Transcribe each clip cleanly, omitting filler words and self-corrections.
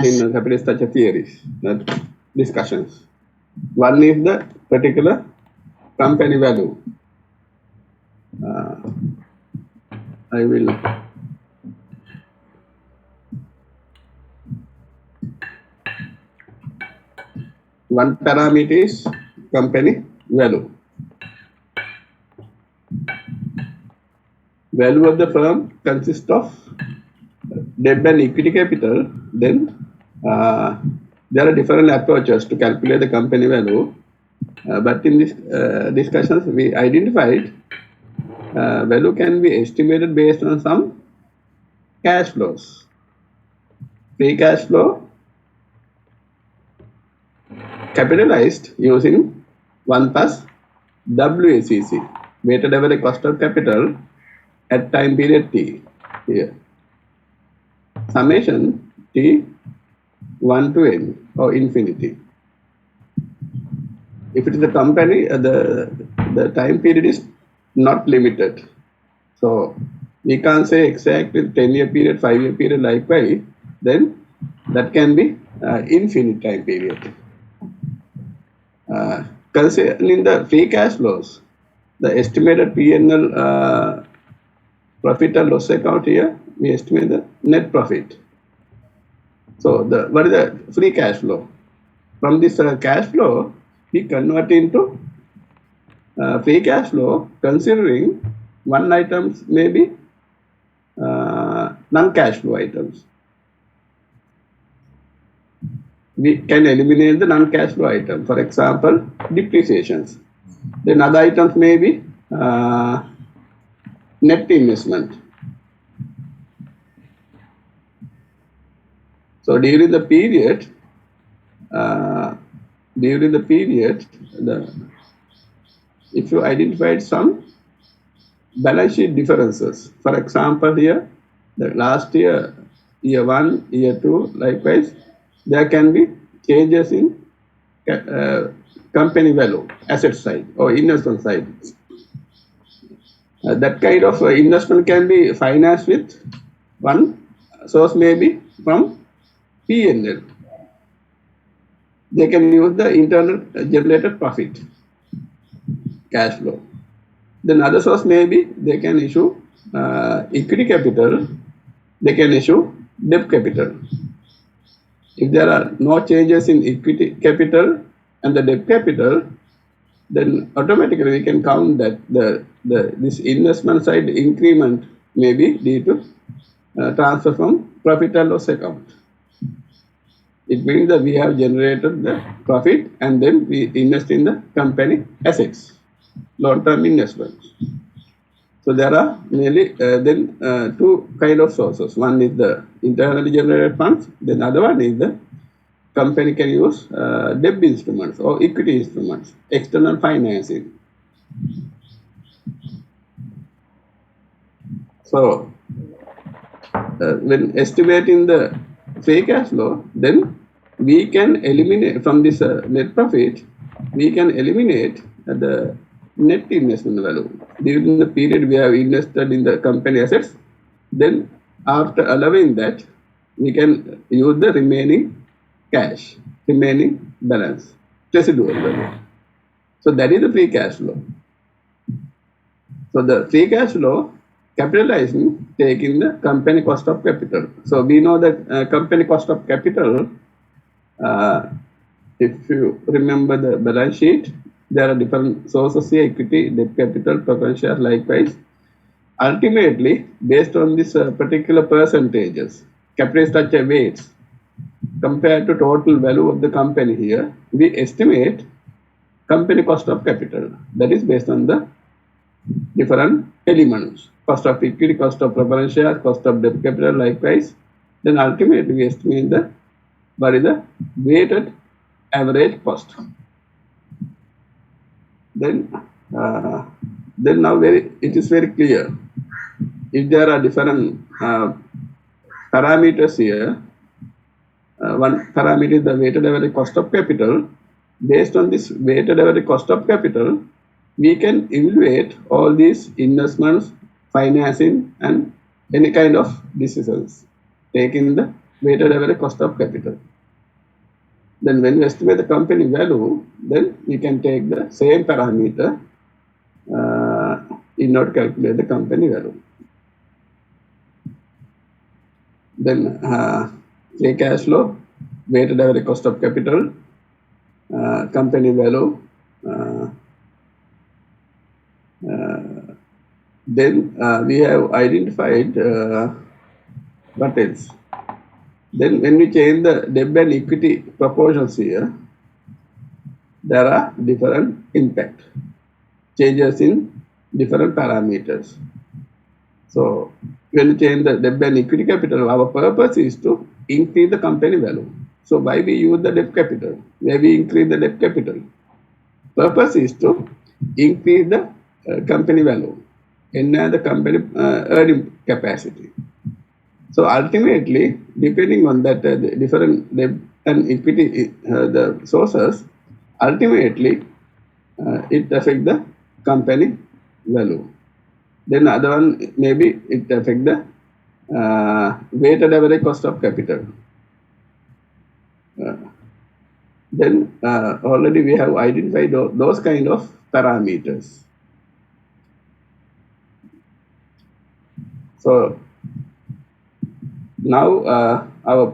in capital structure theories, discussions. One is the particular company value. I will one parameter is company value. Value of the firm consists of debt and equity capital. Then there are different approaches to calculate the company value. But in this discussions, we identified value can be estimated based on some cash flows. Free cash flow capitalized using 1 plus WACC, weighted average cost of capital at time period T here. Summation T 1 to N or infinity. If it is a company, the time period is not limited. So we can't say exactly 10-year period, 5-year period, likewise, then that can be infinite time period. Concerning the free cash flows, the estimated P&L profit and loss account here, we estimate the net profit. So what is the free cash flow? From this cash flow, we convert into free cash flow considering one items may be non-cash flow items. We can eliminate the non-cash flow item, for example, depreciations. Then other items may be net investment. So during the period, if you identified some balance sheet differences, for example, here the last year, year 1, year 2, likewise, there can be changes in company value, asset side or investment side. That kind of investment can be financed with one source, maybe from P&L. They can use the internal generated profit, cash flow. Then other source maybe they can issue equity capital, they can issue debt capital. If there are no changes in equity capital and the debt capital, then automatically we can count that this investment side increment may be due to transfer from profit and loss account. It means that we have generated the profit and then we invest in the company assets, long-term investments. So there are mainly then two kind of sources. One is the internally generated funds. Then other one is the company can use debt instruments or equity instruments, external financing. So when estimating the free cash flow, then we can eliminate from this net profit, we can eliminate the net investment value. During the period we have invested in the company assets, then after allowing that, we can use the remaining cash, remaining balance, residual value. So that is the free cash flow. So the free cash flow capitalizing, taking the company cost of capital. So we know that company cost of capital, if you remember the balance sheet, there are different sources here, equity, debt capital, preference share, likewise. Ultimately, based on this particular percentages, capital structure weights, compared to total value of the company here, we estimate company cost of capital. That is based on the different elements, cost of equity, cost of preference share, cost of debt capital, likewise. Then ultimately we estimate the what is the weighted average cost. Then now it is very clear. If there are different parameters here, one parameter is the weighted average cost of capital. Based on this weighted average cost of capital, we can evaluate all these investments, financing, and any kind of decisions taken in the weighted average cost of capital. Then when we estimate the company value, then we can take the same parameter in order to calculate the company value. Then free cash flow, weighted average cost of capital, company value. Then we have identified what else? Then when we change the debt and equity proportions here, there are different impact changes in different parameters. So when we change the debt and equity capital, our purpose is to increase the company value. So why we use the debt capital? Why we increase the debt capital? Purpose is to increase the company value, enhance the company earning capacity. So ultimately, depending on that the different debt and equity the sources, ultimately it affects the company value. Then other one maybe it affects the weighted average cost of capital. Then already we have identified those kind of parameters. So now our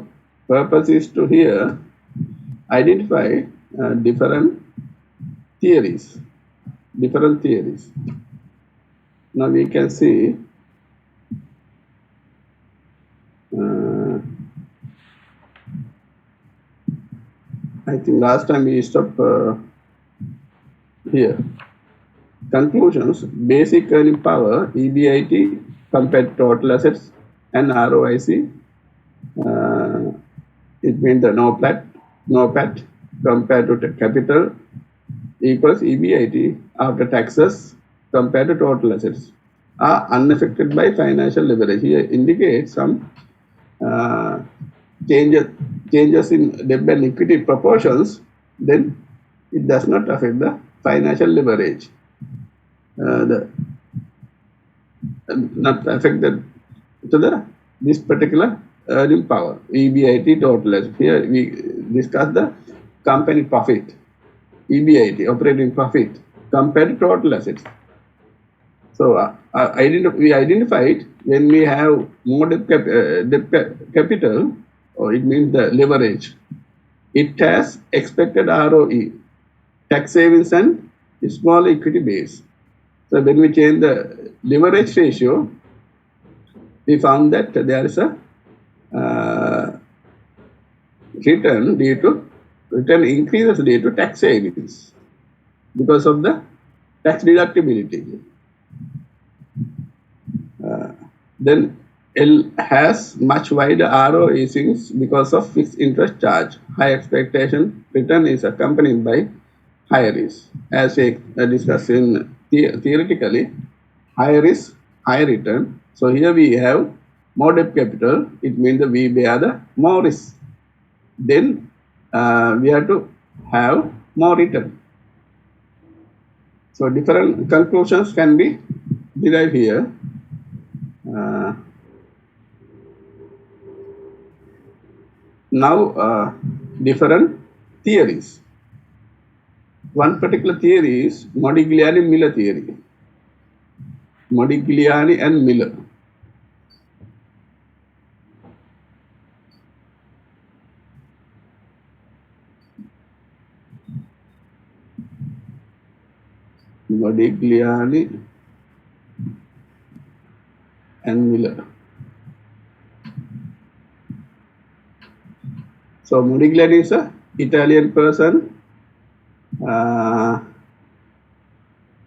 purpose is to here identify different theories. Now we can see I think last time we stopped here. Conclusions: basic earning power (EBIT) compared to total assets and ROIC. It means the no PAT compared to capital equals EBIT after taxes compared to total assets are unaffected by financial leverage. Here indicates some changes in debt and equity proportions, then it does not affect the financial leverage. Not affected to this particular earning power, EBIT total assets. Here we discuss the company profit, EBIT, operating profit, compared to total assets. So we identified when we have more debt capital, or it means the leverage, it has expected ROE, tax savings and small equity base. So when we change the leverage ratio, we found that there is a return increases due to tax savings because of the tax deductibility. Then L has much wider ROE because of fixed interest charge. High expectation return is accompanied by high risk. As we discussed in theoretically, high risk, high return. So here we have more debt capital. It means that we bear the more risk. Then we have to have more return. So different conclusions can be derived here. Now different theories. One particular theory is Modigliani-Miller theory. Modigliani and Miller. Modigliani and Miller. So Modigliani is an Italian person.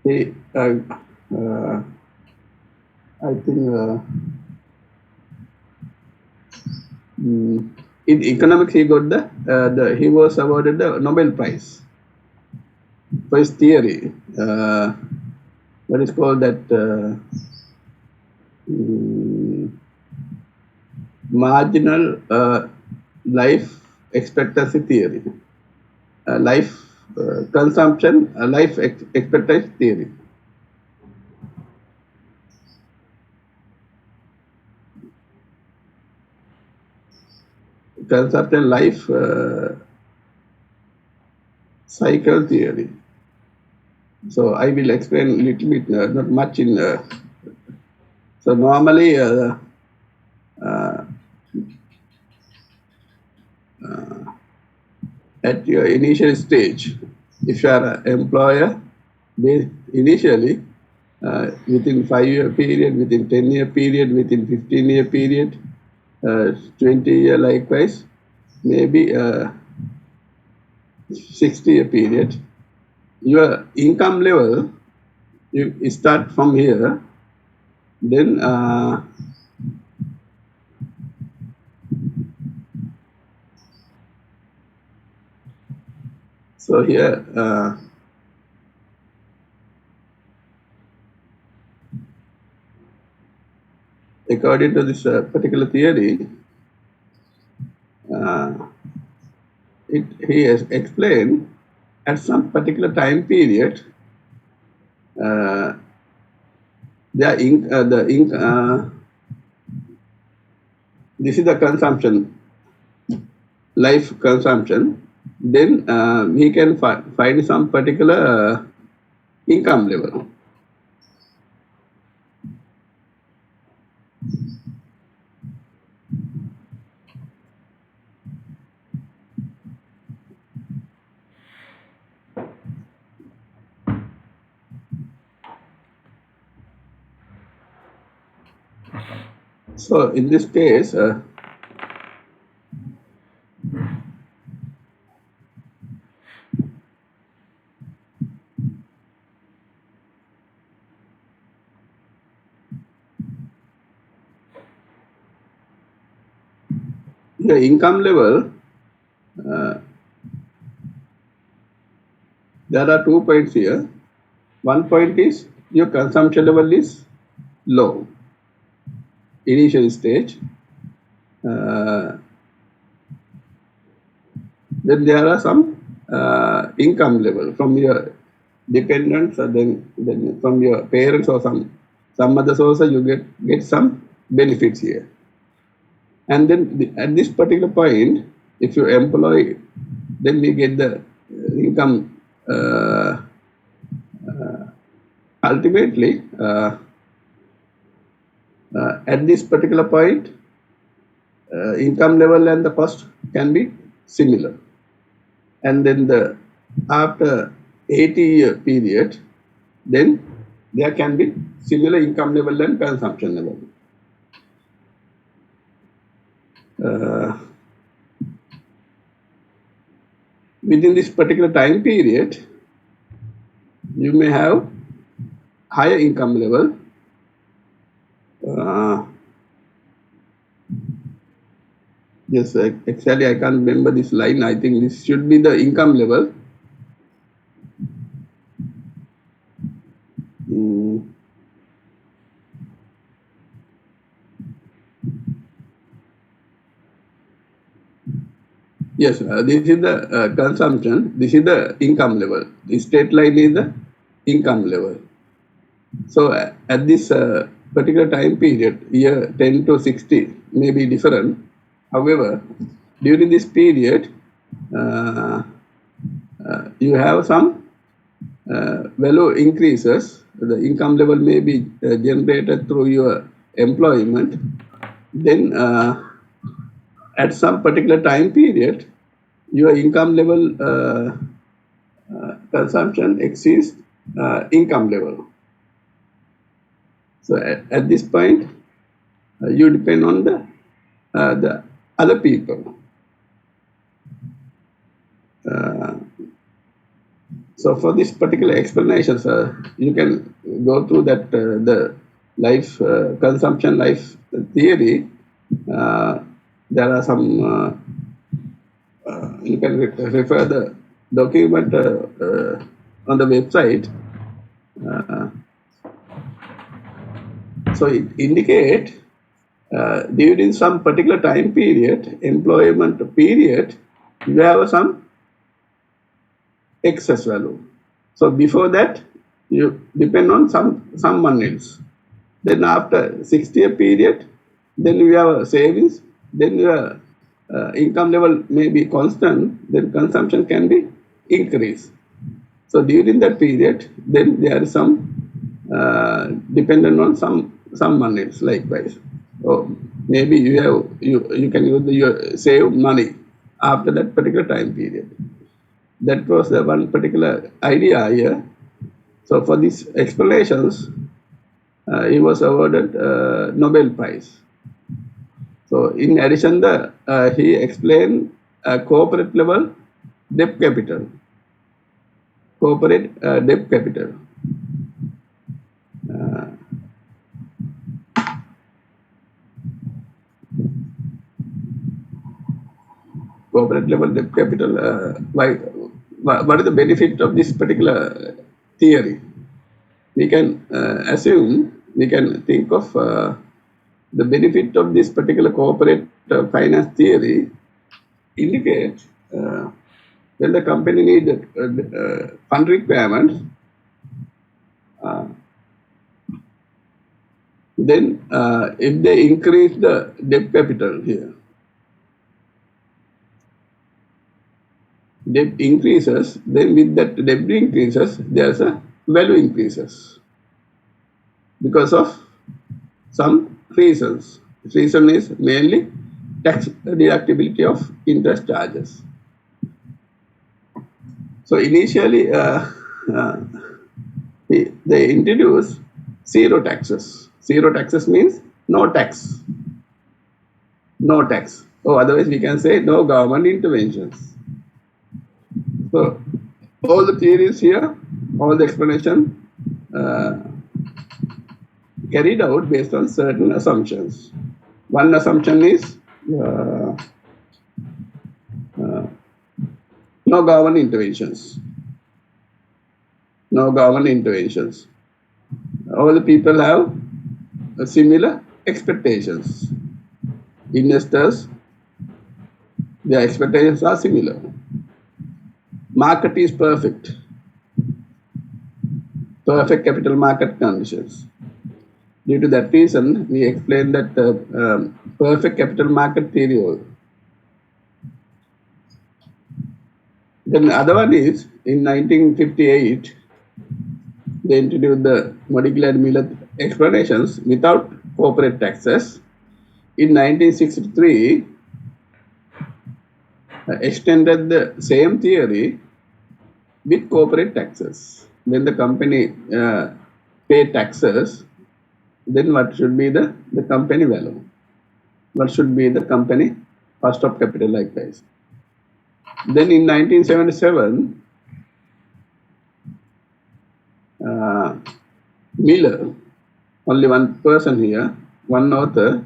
He, I think in economics he got he was awarded the Nobel Prize for his theory. What is called that marginal life expectancy theory, life consumption, life expectancy theory. consumption life cycle theory. So I will explain a little bit, not much in. So normally, at your initial stage, if you are an employer, initially within 5-year period, within 10-year period, within 15-year period, 20-year likewise, maybe 60-year period, your income level, you start from here, then so here according to this particular theory, he has explained at some particular time period, this is the consumption, life consumption. Then we can find some particular income level. So in this case, your income level, there are 2 points here. One point is your consumption level is low, initial stage. Then there are some income level from your dependents, or then from your parents or some other source, you get some benefits here. And then at this particular point, if you employ, then we get the income. Ultimately, at this particular point, income level and the cost can be similar. And then after 80-year period, then there can be similar income level and consumption level. Within this particular time period, you may have higher income level. Yes, actually I can't remember this line. I think this should be the income level. Yes, this is the consumption. This is the income level. The straight line is the income level. So at this particular time period, year 10 to 60 may be different. However, during this period, you have some value increases. The income level may be generated through your employment. Then at some particular time period, your income level consumption exceeds income level. So at this point, you depend on the other people. So for this particular explanation, you can go through that the life consumption life theory. There are some you can refer the document on the website. So it indicates during some particular time period, employment period, you have some excess value. So before that, you depend on someone else. Then after 60-year period, then you have savings, then you have income level may be constant, then consumption can be increased. So during that period, then there is some dependent on some monies likewise. So maybe you can use your save money after that particular time period. That was the one particular idea here. So for these explanations, he was awarded Nobel Prize. So in addition, he explained corporate level debt capital. Corporate debt capital. Corporate level debt capital. What is the benefit of this particular theory? We can assume, we can think of the benefit of this particular corporate finance theory indicate when the company needs fund requirements, then if they increase the debt capital here, debt increases, then with that debt increases, there's a value increases because of some reasons. The reason is mainly tax deductibility of interest charges. So initially, they introduced zero taxes. Zero taxes means no tax. No tax. Or otherwise we can say no government interventions. So all the theories here, all the explanation carried out based on certain assumptions. One assumption is no government interventions. No government interventions. All the people have similar expectations. Investors, their expectations are similar. Market is perfect. Perfect capital market conditions. Due to that reason, we explained that perfect capital market theory. Then the other one is in 1958, they introduced the Modigliani explanations without corporate taxes. In 1963, extended the same theory with corporate taxes. When the company pay taxes, then what should be the company value? What should be the company cost of capital likewise? Then in 1977, Miller, only one person here, one author,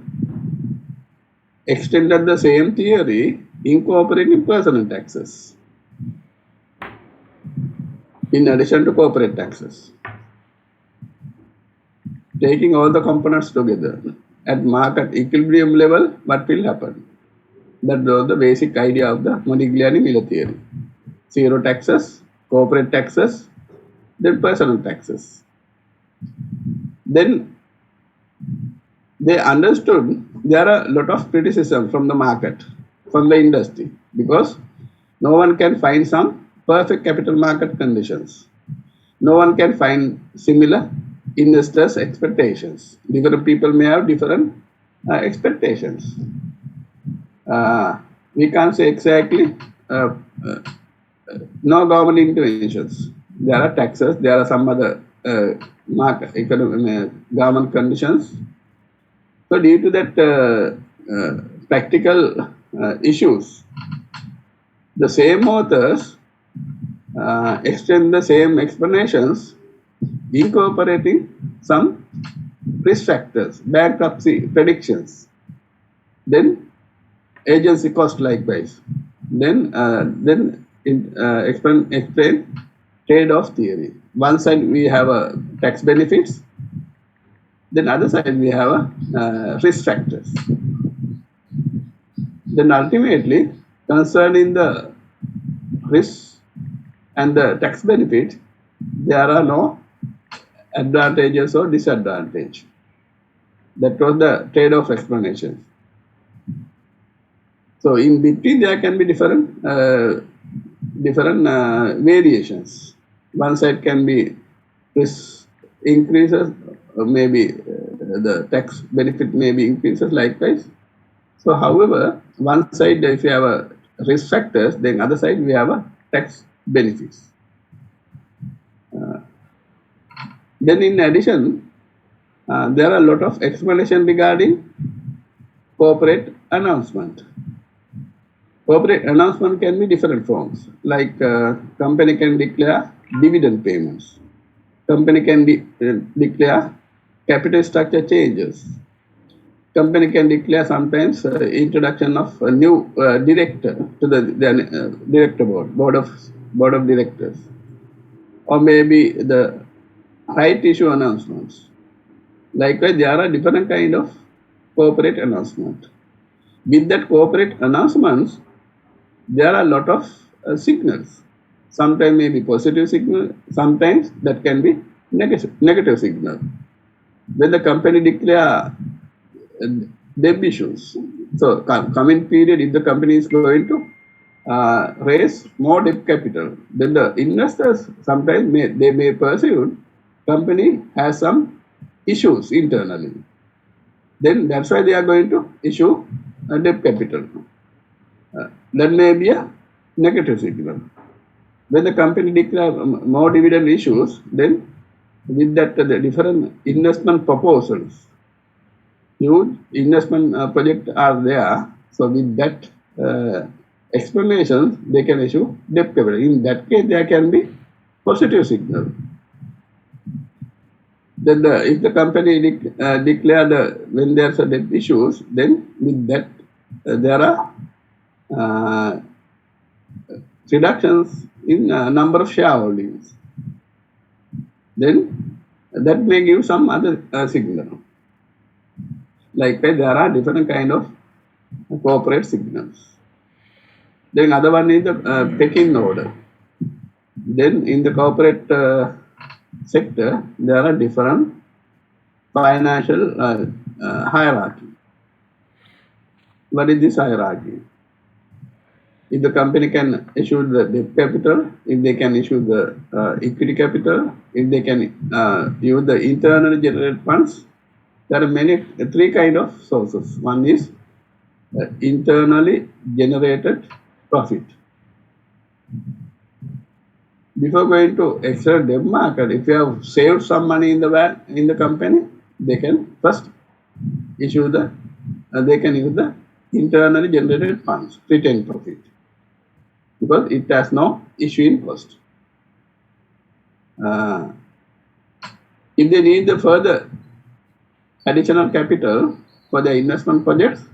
extended the same theory incorporating personal taxes in addition to corporate taxes. Taking all the components together at market equilibrium level, what will happen? That was the basic idea of the Modigliani-Miller theory. Zero taxes, corporate taxes, then personal taxes. Then they understood there are a lot of criticism from the market, from the industry, because no one can find some perfect capital market conditions. No one can find similar investors' expectations. Different people may have different expectations. We can't say exactly no government interventions. There are taxes, there are some other market economic government conditions. So due to that practical issues, the same authors extend the same explanations, incorporating some risk factors, bankruptcy predictions, then agency cost likewise, then explain trade-off theory. One side we have a tax benefits, then other side we have a risk factors. Then ultimately, concerning the risk and the tax benefit, there are no advantages or disadvantage. That was the trade-off explanation. So in between there can be different variations. One side can be risk increases, or maybe the tax benefit may be increases likewise. So however, one side if you have a risk factors, then other side we have a tax benefits. Then in addition, there are a lot of explanation regarding corporate announcement. Corporate announcement can be different forms, like company can declare dividend payments. Company can declare capital structure changes. Company can declare sometimes introduction of a new director to the director board of directors, or maybe the right issue announcements. Likewise, there are different kind of corporate announcement. With that corporate announcements, there are a lot of signals. Sometimes maybe positive signal, sometimes that can be negative signal. When the company declare debt issues, so coming period, if the company is going to raise more debt capital, then the investors sometimes may perceive company has some issues internally. Then that's why they are going to issue a debt capital. That may be a negative signal. When the company declares more dividend issues, then with that the different investment proposals, huge investment projects are there. So with that explanation, they can issue debt capital. In that case, there can be positive signal. Then if the company declare when there's a debt issues, then with that there are reductions in number of shareholdings. Then that may give some other signal. Likewise, there are different kind of corporate signals. Then other one is the pecking order. Then in the corporate sector, there are different financial hierarchy. What is this hierarchy? If the company can issue the debt capital, if they can issue the equity capital, if they can use the internally generated funds, there are three kind of sources. One is internally generated profit. Before going to external debt market, if you have saved some money in the company, they can first issue they can use the internally generated funds, retained profit, because it has no issuing cost. If they need the further additional capital for their investment projects,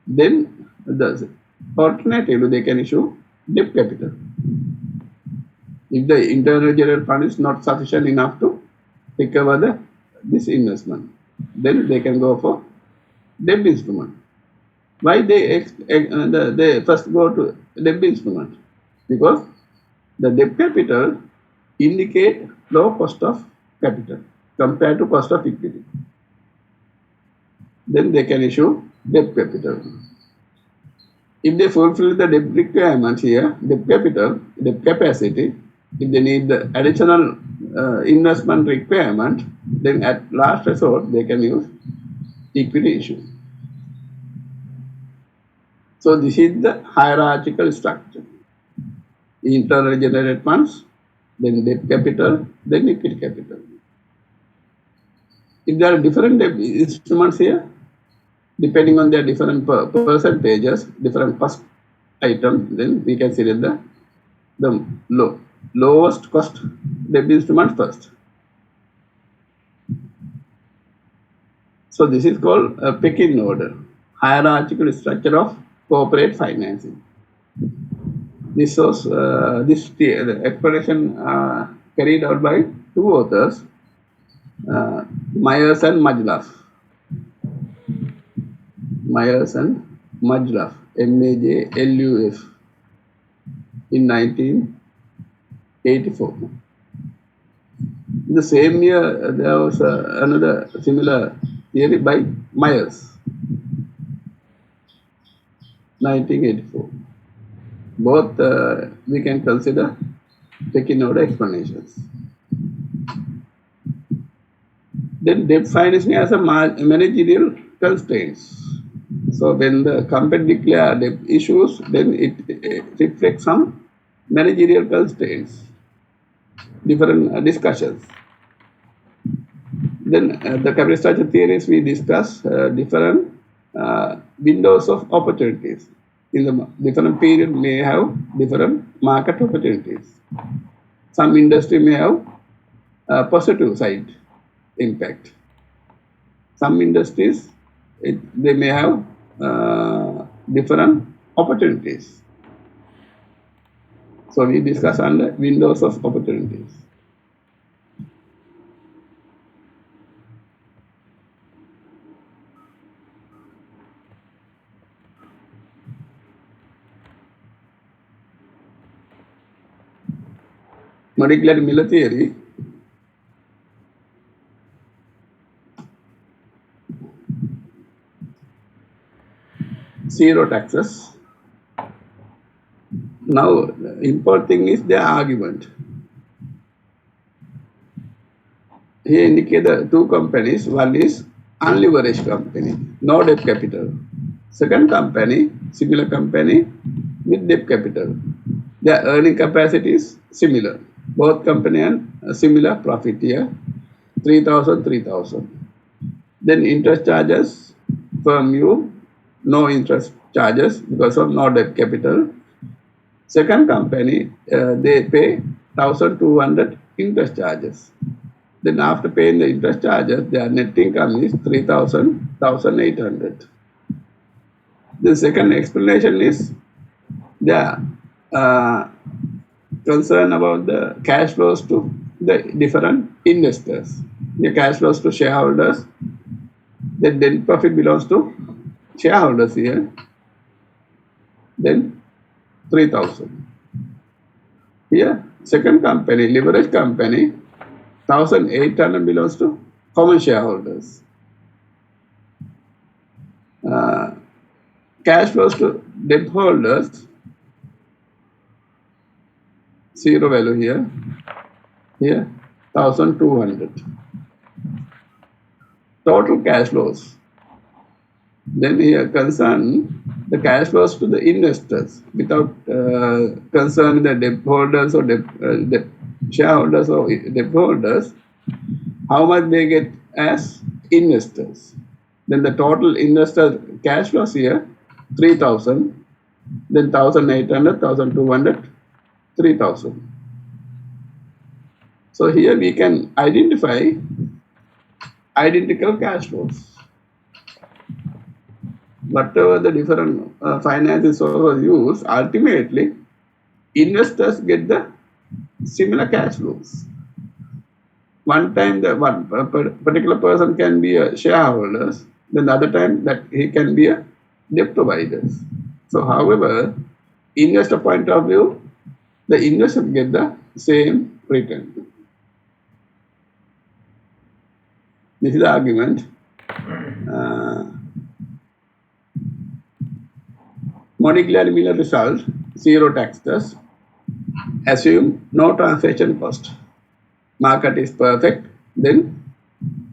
then the alternative they can issue debt capital. If the internal generated fund is not sufficient enough to recover this investment, then they can go for debt instrument. Why they first go to debt instrument? Because the debt capital indicate low cost of capital compared to cost of equity. Then they can issue debt capital. If they fulfill the debt requirements here, debt capital, debt capacity, if they need the additional investment requirement, then at last resort they can use equity issue. So this is the hierarchical structure. Internally generated funds, then debt capital, then equity capital. If there are different debt instruments here, depending on their different percentages, different cost items, then we can select the lowest cost debt instrument first. So this is called a pecking order, hierarchical structure of corporate financing. This was the explanation carried out by two authors, Myers and Majlaf. Myers and Majlaf, MAJLUF, in 1984. In the same year, there was another similar theory by Myers. 1984. Both we can consider taking order explanations. Then debt financing has a managerial constraints. So when the company declare debt issues, then it reflects some managerial constraints, different discussions. Then the capital structure theories we discuss different windows of opportunities. In the different period may have different market opportunities. Some industry may have positive side impact. Some industries they may have different opportunities. So we discuss under windows of opportunities. Modigliani Miller theory. Zero taxes. Now, the important thing is the argument. Here indicate the two companies. One is unleveraged company, no debt capital. Second company, similar company with debt capital. Their earning capacity is similar. Both company and similar profit here, 3,000, 3,000. Then interest charges from you, no interest charges because of no debt capital. Second company, they pay 1,200 interest charges. Then after paying the interest charges, their net income is 3,000, 1,800. The second explanation is the concern about the cash flows to the different investors. The cash flows to shareholders, the net profit belongs to shareholders here, then 3,000. Here, second company, leverage company, 1,800 belongs to common shareholders. Cash flows to debt holders, zero value here, here 1,200. Total cash flows. Then here concern the cash flows to the investors without concern the debt holders or debt shareholders or debt holders, how much they get as investors. Then the total investor cash flows here, 3,000, then 1,800, 1,200, 3,000. So here we can identify identical cash flows. Whatever the different financing sources used, ultimately investors get the similar cash flows. One time the one particular person can be a shareholder, then the other time that he can be a debt provider. So however, investor point of view, the investor get the same return. This is the argument. Modigliani Miller result, zero taxes, assume no transaction cost. Market is perfect, then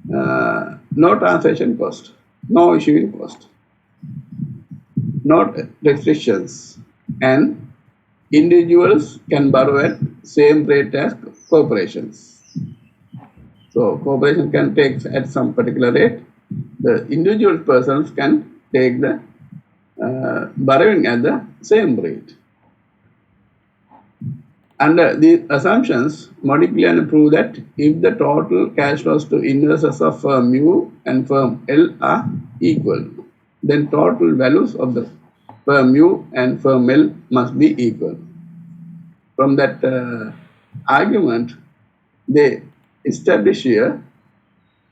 no transaction cost, no issuing cost, no restrictions, and individuals can borrow at same rate as corporations. So corporation can take at some particular rate, the individual persons can take the borrowing at the same rate. Under these assumptions, Modigliani proved that if the total cash flows to investors of firm U and firm L are equal, then total values of the firm U and firm L must be equal. From that argument, they establish here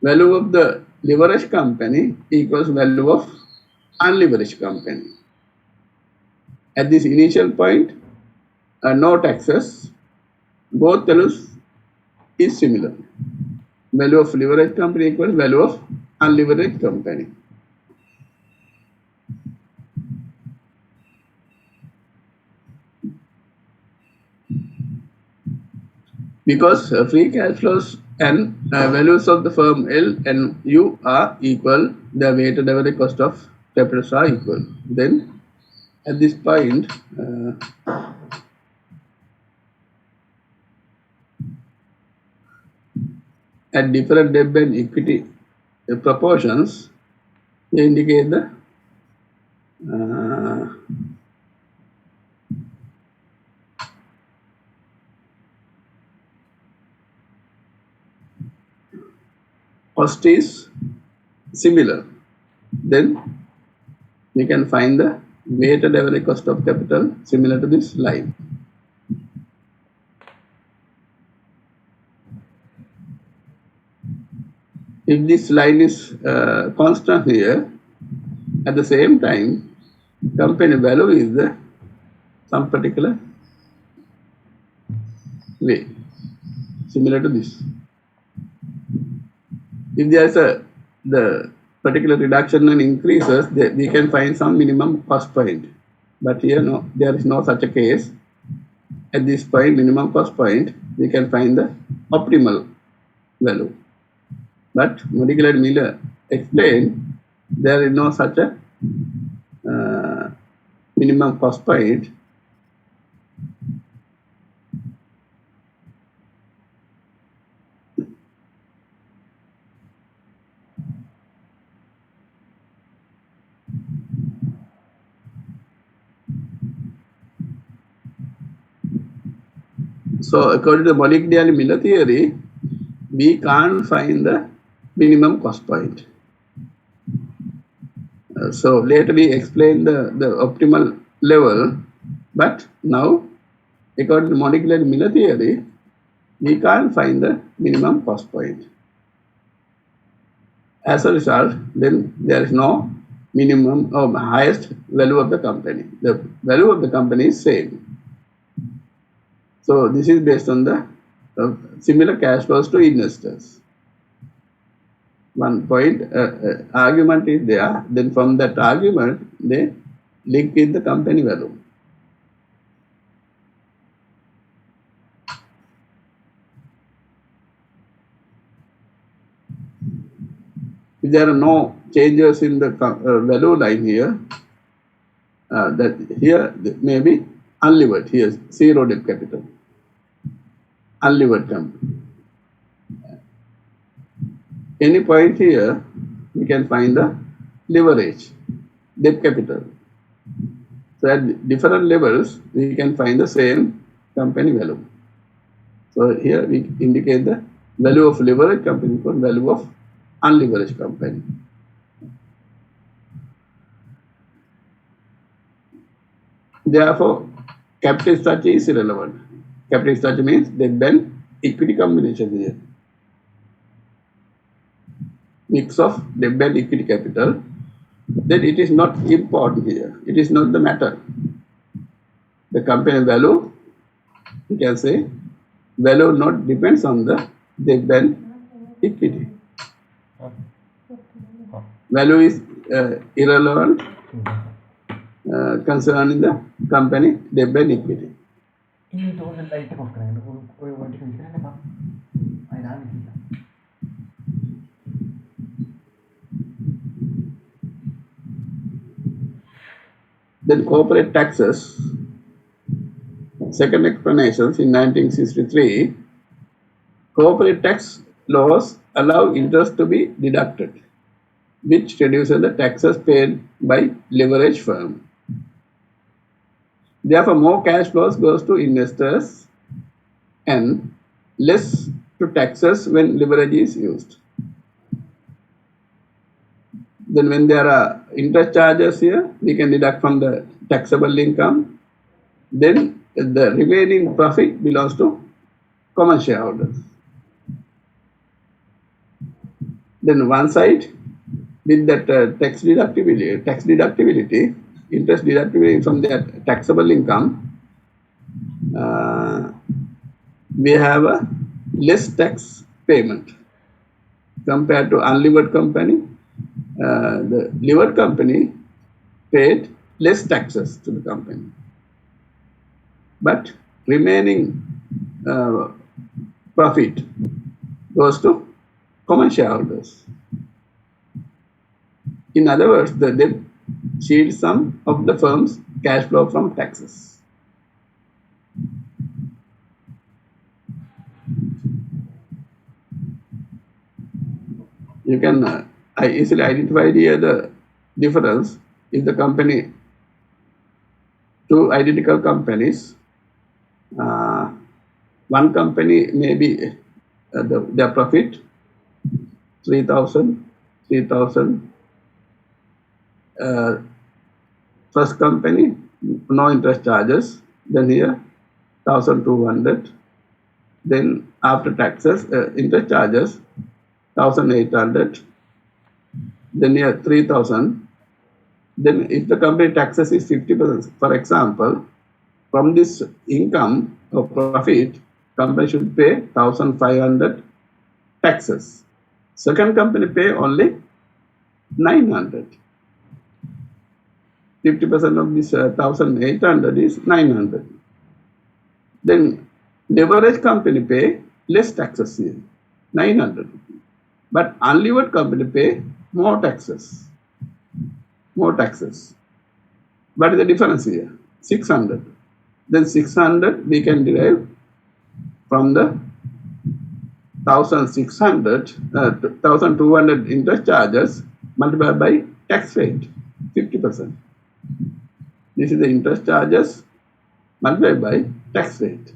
value of the leveraged company equals value of unleveraged company. At this initial point, no taxes, both values is similar. Value of leveraged company equals value of unleveraged company. because free cash flows and values of the firm L and U are equal, the weighted average cost of capitals are equal. Then at this point, at different debt and equity proportions, they indicate the cost is similar. Then we can find the weighted average cost of capital similar to this line. If this line is constant here, at the same time, company value is the some particular way, similar to this. If there is the particular reduction and increases, we can find some minimum cost point. But here, no, there is no such a case. At this point, minimum cost point, we can find the optimal value. But Modigliani Miller explained there is no such a minimum cost point. So according to Modigliani Miller theory, we can't find the minimum cost point. So later we explain the optimal level, but now according to Modigliani Miller theory, we can't find the minimum cost point. As a result, then there is no minimum or highest value of the company. The value of the company is same. So this is based on the similar cash flows to investors. One point argument is there, then from that argument they link in the company value. If there are no changes in the value line here, that here maybe unlevered, here zero debt capital, unlevered company. Any point here, we can find the leverage, debt capital. So at different levels, we can find the same company value. So here we indicate the value of leveraged company for value of unleveraged company. Therefore, capital structure is irrelevant. Capital structure means debt and equity combination here. Mix of debt and equity capital, then it is not important here. It is not the matter. The company value, you can say, value not depends on the debt and equity. Value is irrelevant concerning the company debt and equity. Then corporate taxes, second explanations in 1963, corporate tax laws allow interest to be deducted, which reduces the taxes paid by leverage firm. Therefore, more cash flows goes to investors and less to taxes when leverage is used. Then when there are interest charges here, we can deduct from the taxable income. Then the remaining profit belongs to common shareholders. Then one side, with that tax deductibility, interest deductibility from that taxable income, we have a less tax payment compared to unlevered company. The levered company paid less taxes to the company, but remaining profit goes to common shareholders. In other words, the debt shields some of the firm's cash flow from taxes. You can easily identify here the difference if the company, two identical companies, one company may be their profit 3,000, 3,000. First company, no interest charges. Then here 1,200. Then after taxes, interest charges 1,800. Then here 3,000. Then if the company taxes is 50%, for example, from this income or profit, company should pay 1,500 taxes. Second company pay only 900. 50% of this 1,800 is 900. Then leverage company pay less taxes here, 900. But unlevered company pay more taxes. More taxes. What is the difference here? 600. Then 600 we can derive from the 1,600, 1,200 interest charges multiplied by tax rate, 50%. This is the interest charges multiplied by tax rate.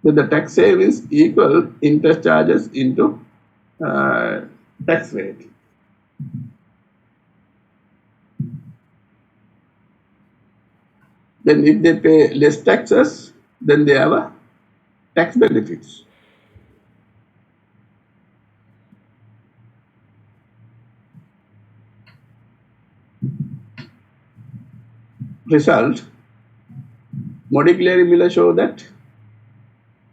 So the tax savings equal interest charges into tax rate. Then if they pay less taxes, then they have a tax benefits. Result, Modigliani Miller show that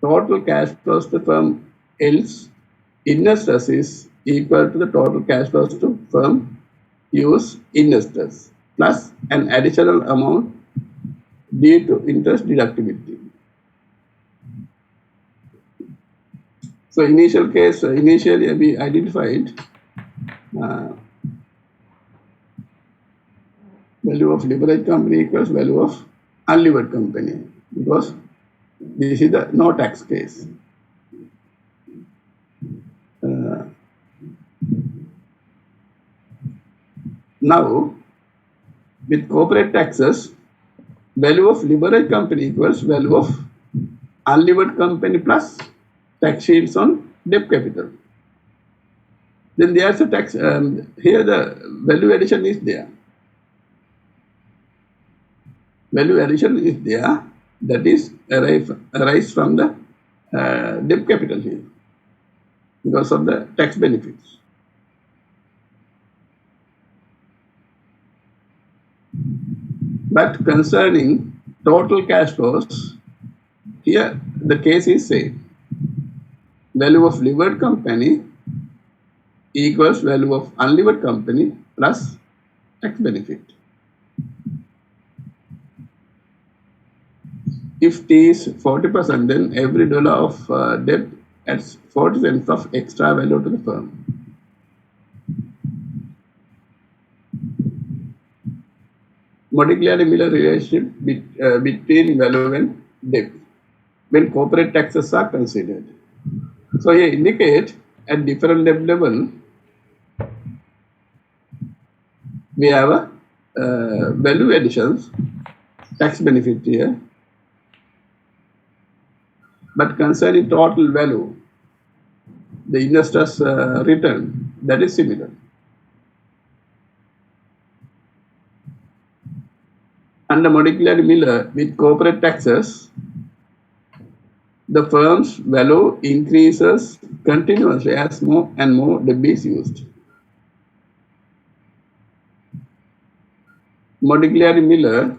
total cash flows to firm else investors is equal to the total cash flows to firm use investors plus an additional amount due to interest deductibility. So initially we identified value of leveraged company equals value of unlevered company, because this is the no tax case. Now, with corporate taxes, value of leveraged company equals value of unlevered company plus tax shields on debt capital. Then there's a tax, here the value addition is there. Value addition is there, that is arise from the debt capital here because of the tax benefits. But concerning total cash flows, here the case is same. Value of levered company equals value of unlevered company plus tax benefit. If T is 40%, then every dollar of debt adds 40 cents of extra value to the firm. Modigliani-Miller relationship between value and debt when corporate taxes are considered. So here indicate at different debt level we have a value additions, tax benefit here, but concerning total value, the investors' return, that is similar. Under Modigliani-Miller, with corporate taxes, the firm's value increases continuously as more and more debt is used. Modigliani-Miller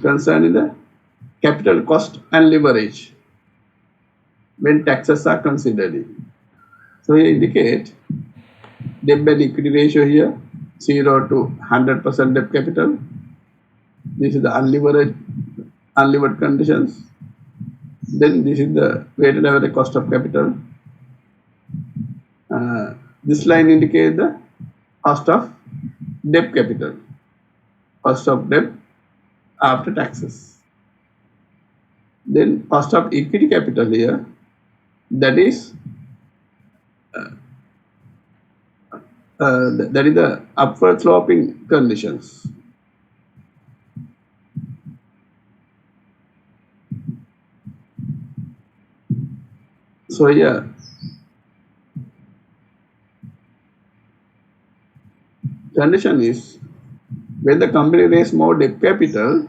concerning the capital cost and leverage when taxes are considered. So here indicate debt and equity ratio here 0 to 100% debt capital. This is the unlevered conditions. Then this is the weighted average cost of capital. This line indicates the cost of debt capital, cost of debt after taxes. Then cost of equity capital here, that is the upward sloping conditions. So here condition is when the company raise more debt capital,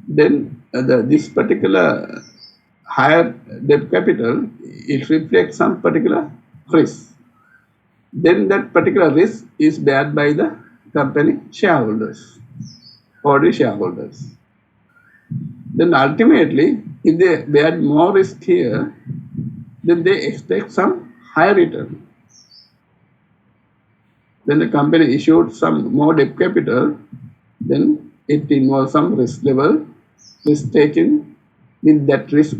then this particular higher debt capital, it reflects some particular risk. Then that particular risk is bared by the company shareholders, ordinary shareholders. Then ultimately, if they bear more risk here, then they expect some higher return. Then the company issued some more debt capital, then it involves some risk level, risk taking. With that risk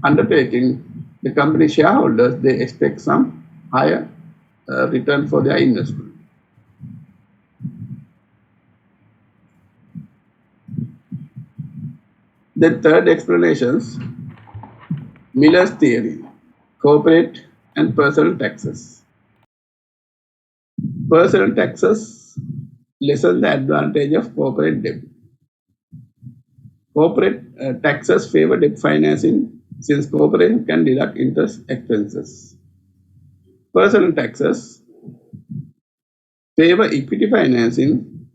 undertaking, the company shareholders, they expect some higher return for their investment. The third explanations, Miller's theory, corporate and personal taxes. Personal taxes lessen the advantage of corporate debt. Corporate taxes favor debt financing since corporation can deduct interest expenses. Personal taxes favor equity financing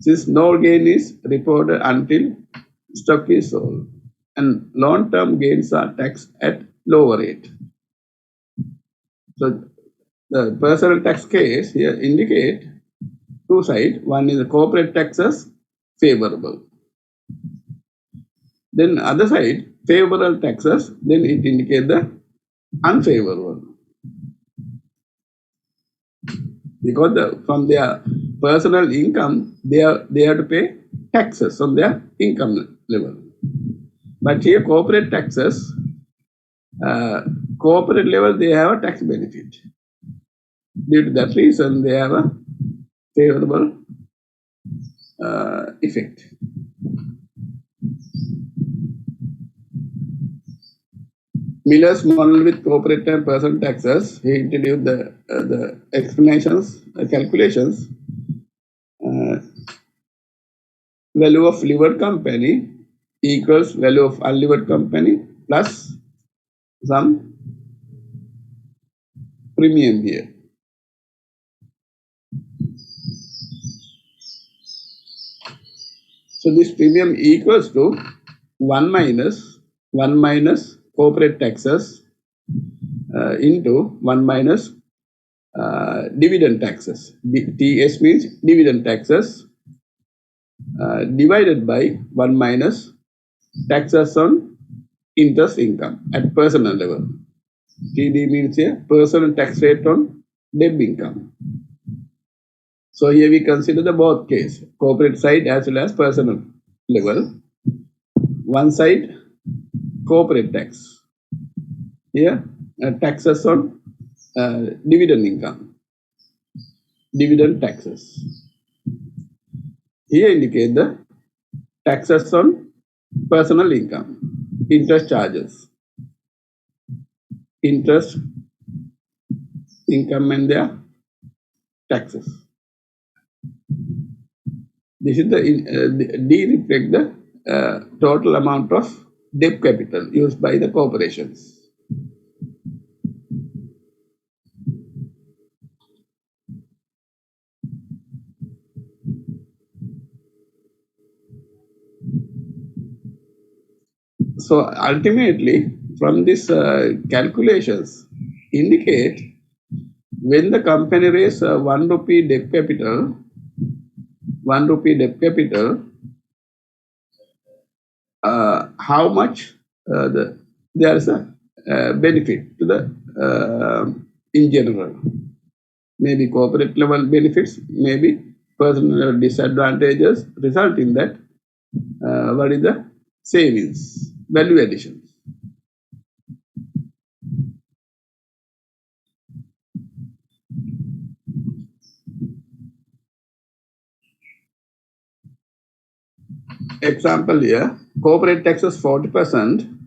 since no gain is reported until stock is sold, and long-term gains are taxed at lower rate. So the personal tax case here indicate two sides. One is the corporate taxes favorable. Then other side, favorable taxes, then it indicates the unfavorable. Because from their personal income, they have to pay taxes on their income level. But here corporate taxes, corporate level, they have a tax benefit. Due to that reason, they have a favorable effect. Miller's model with corporate and personal taxes, he introduced the explanations, calculations. Value of levered company equals value of unlevered company plus some premium here. So this premium equals to 1 minus corporate taxes into 1 minus dividend taxes. TS means dividend taxes divided by 1 minus taxes on interest income at personal level. TD means a personal tax rate on debt income. So here we consider the both case, corporate side as well as personal level. One side, corporate tax. Here, taxes on dividend income, dividend taxes. Here indicate the taxes on personal income, interest charges, interest income and their taxes. This is the D reflect the total amount of debt capital used by the corporations. So ultimately, from these calculations, indicate when the company raise 1 rupee debt capital, 1 rupee debt capital, how much there is a benefit to the in general. Maybe corporate level benefits, maybe personal disadvantages result in that. What is the savings, value addition. Example here, corporate taxes 40%,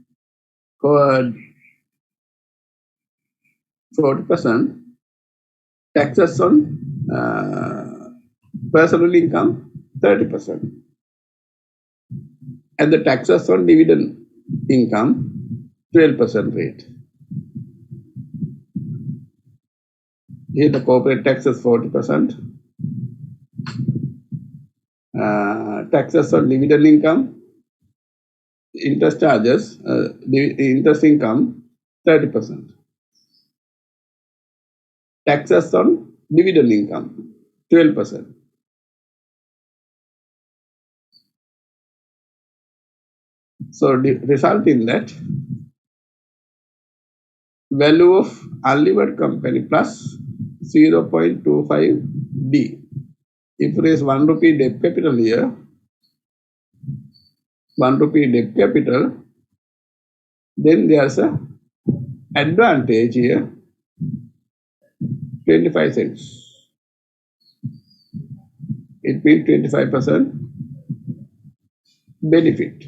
40%, taxes on personal income 30%, and the taxes on dividend income 12% rate. Here the corporate tax is 40%, taxes on dividend income, interest charges, interest income 30%. Taxes on dividend income 12%. So the result in that value of unlevered company plus 0.25D. If there is 1 rupee debt capital here, 1 rupee debt capital, then there's a advantage here 25 cents. It means 25% benefit.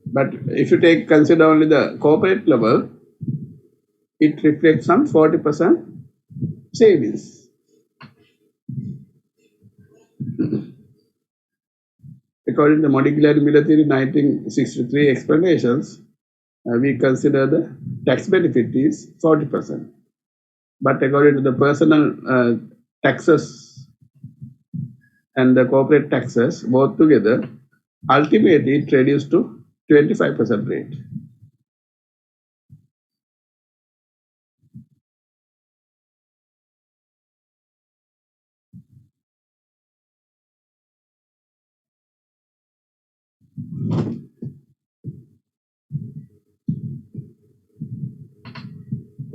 But if you consider only the corporate level, it reflects some 40% savings. According to Modigliani theory 1963 explanations, we consider the tax benefit is 40%. But according to the personal taxes and the corporate taxes, both together, ultimately it reduced to 25% rate.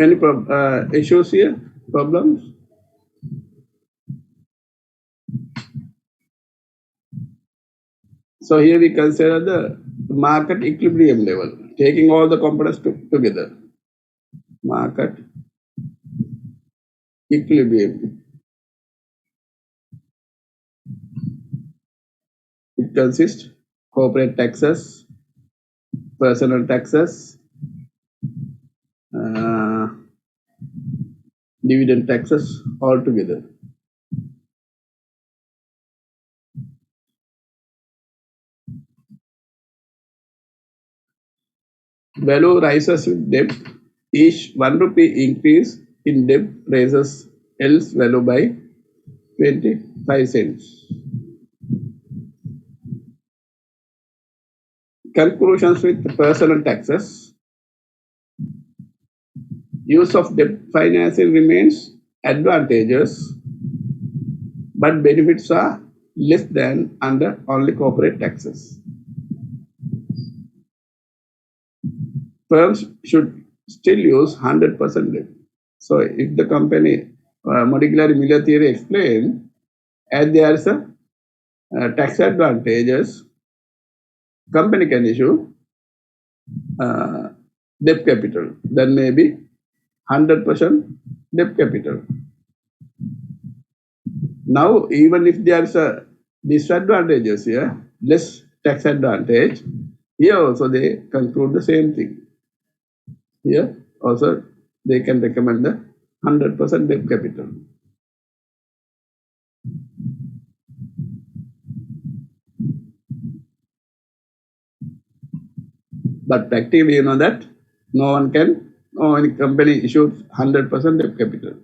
Any issues here? Problems? So here we consider the market equilibrium level, taking all the components together. Market equilibrium. It consists corporate taxes, personal taxes, dividend taxes all together. Value rises with debt. Each 1 rupee increase in debt raises L's value by 25 cents. Conclusions with personal taxes. Use of debt financing remains advantageous, but benefits are less than under only corporate taxes. Firms should still use 100% debt. So if the company, Modigliani theory explained, and there is a tax advantages, company can issue debt capital. Then maybe 100% debt capital. Now, even if there is a disadvantages here, less tax advantage, here also they conclude the same thing. Here also they can recommend the 100% debt capital. But practically, you know that no one can, no any company issues 100% debt capital.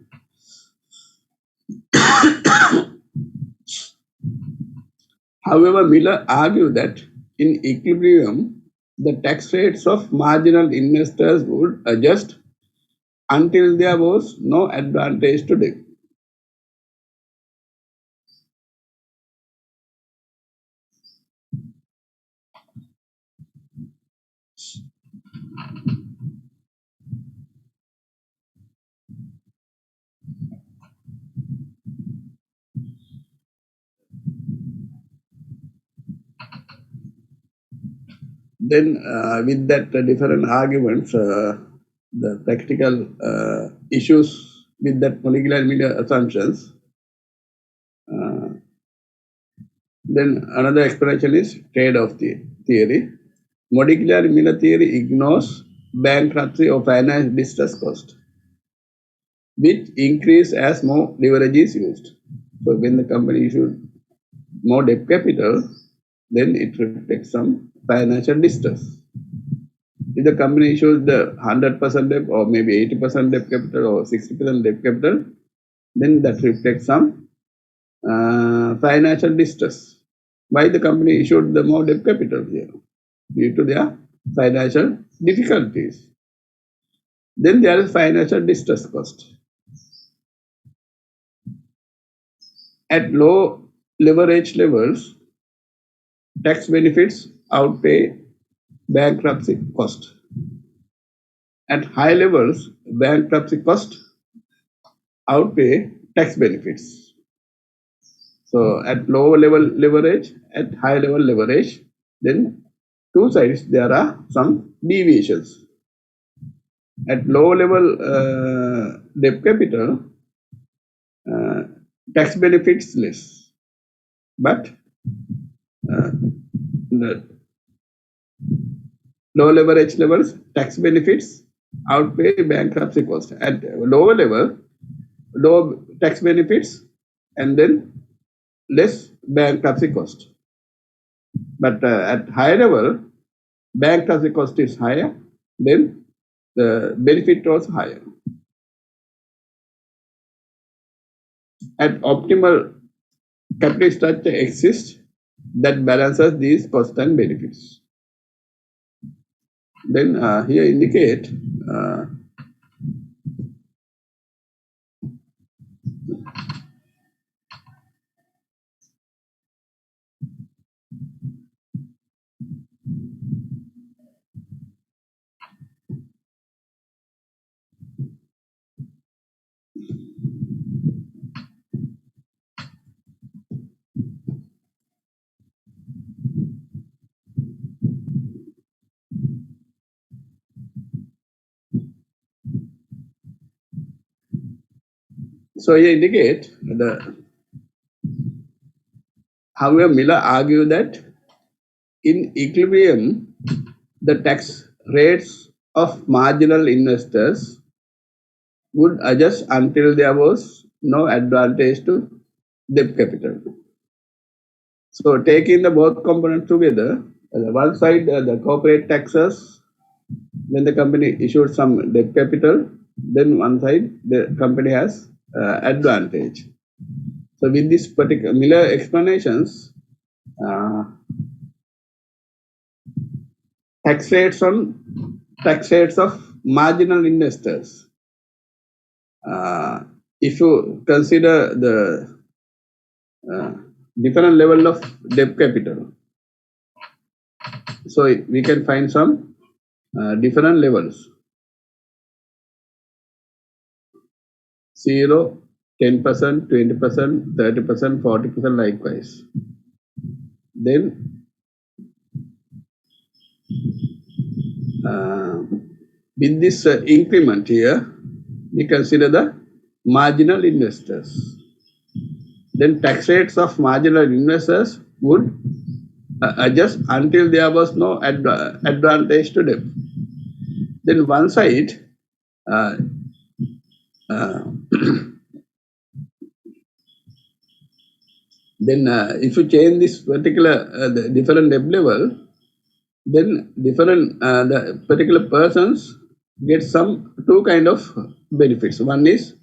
However, Miller argued that in equilibrium, the tax rates of marginal investors would adjust until there was no advantage to them. Then with that different arguments, the practical issues with that Modigliani assumptions, then another explanation is trade-off theory. Modigliani theory ignores bankruptcy or financial distress cost, which increase as more leverage is used. So when the company issues more debt capital, then it reflects some financial distress. If the company issues the 100% debt or maybe 80% debt capital or 60% debt capital, then that reflects some financial distress. Why the company issued the more debt capital here? Due to their financial difficulties. Then there is financial distress cost. At low leverage levels, tax benefits outweigh bankruptcy cost. At high levels, bankruptcy cost outweigh tax benefits. So at low level leverage, at high level leverage, then two sides there are some deviations. At low level debt capital, tax benefits less, but the low leverage levels tax benefits outweigh bankruptcy cost. At lower level, low tax benefits and then less bankruptcy cost. But at higher level, bankruptcy cost is higher, then the benefit was higher. At optimal capital structure exists that balances these costs and benefits. Then here indicate so here indicate the however Miller argued that in equilibrium the tax rates of marginal investors would adjust until there was no advantage to debt capital. So taking the both components together, one side the corporate taxes when the company issued some debt capital, then one side the company has advantage. So with this particular Miller explanations, tax rates of marginal investors. If you consider the different level of debt capital, so we can find some different levels: 0, 10%, 20%, 30%, 40% likewise. Then with this increment here, we consider the marginal investors. Then tax rates of marginal investors would adjust until there was no advantage to them. Then one side, then if you change this particular the different debt level, then different the particular persons get some two kind of benefits. One is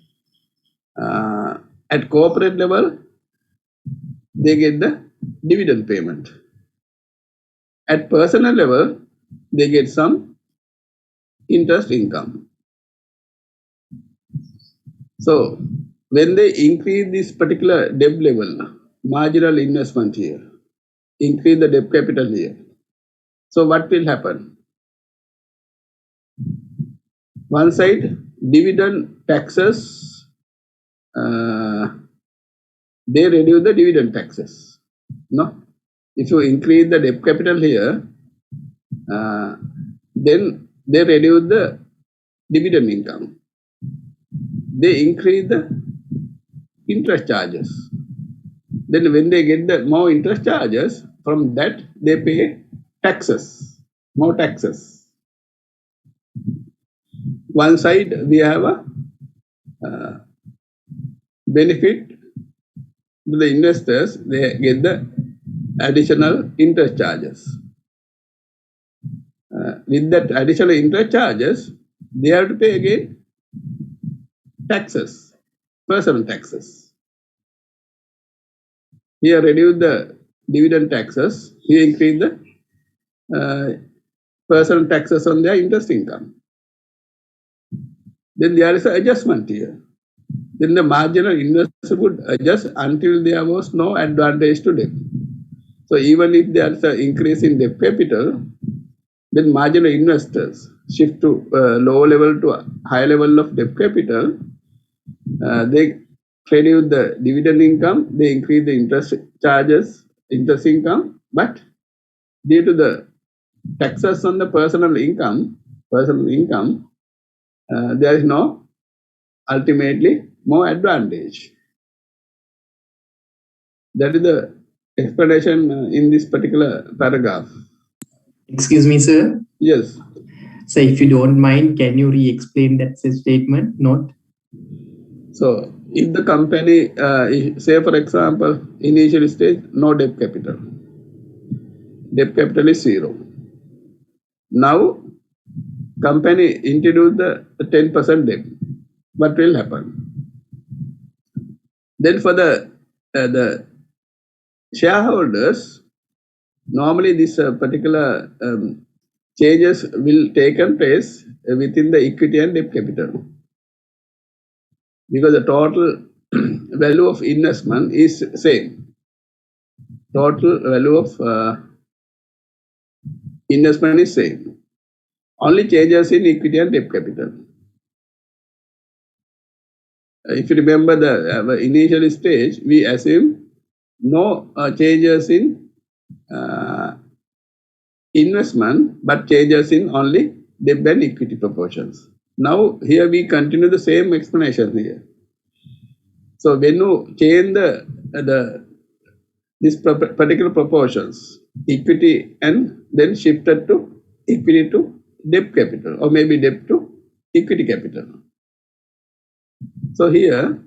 at corporate level, they get the dividend payment. At personal level, they get some interest income. So when they increase this particular debt level, marginal investment here, increase the debt capital here. So what will happen? One side, dividend taxes, they reduce the dividend taxes. No, if you increase the debt capital here, then they reduce the dividend income. They increase the interest charges. Then when they get the more interest charges, from that they pay taxes, more taxes. One side we have a benefit to the investors, they get the additional interest charges. With that additional interest charges, they have to pay again taxes, personal taxes. Here reduce the dividend taxes, here increase the personal taxes on their interest income. Then there is an adjustment here. Then the marginal investor would adjust until there was no advantage to them. So even if there is an increase in debt capital, then marginal investors shift to low level to a high level of debt capital. They reduce the dividend income, they increase the interest charges, interest income, but due to the taxes on the personal income, there is no ultimately more advantage. That is the explanation in this particular paragraph. Excuse me, sir. Yes. So if you don't mind, can you re-explain that statement? Note. So if the company, say for example, initial stage, no debt capital. Debt capital is 0. Now, company introduce the 10% debt. What will happen? Then for the shareholders, normally this particular changes will take place within the equity and debt capital, because the total value of investment is same. Total value of investment is same. Only changes in equity and debt capital. If you remember the initial stage, we assume no changes in investment, but changes in only debt and equity proportions. Now here we continue the same explanation here. So when you change this particular proportions, equity, and then shifted to equity to debt capital, or maybe debt to equity capital. So here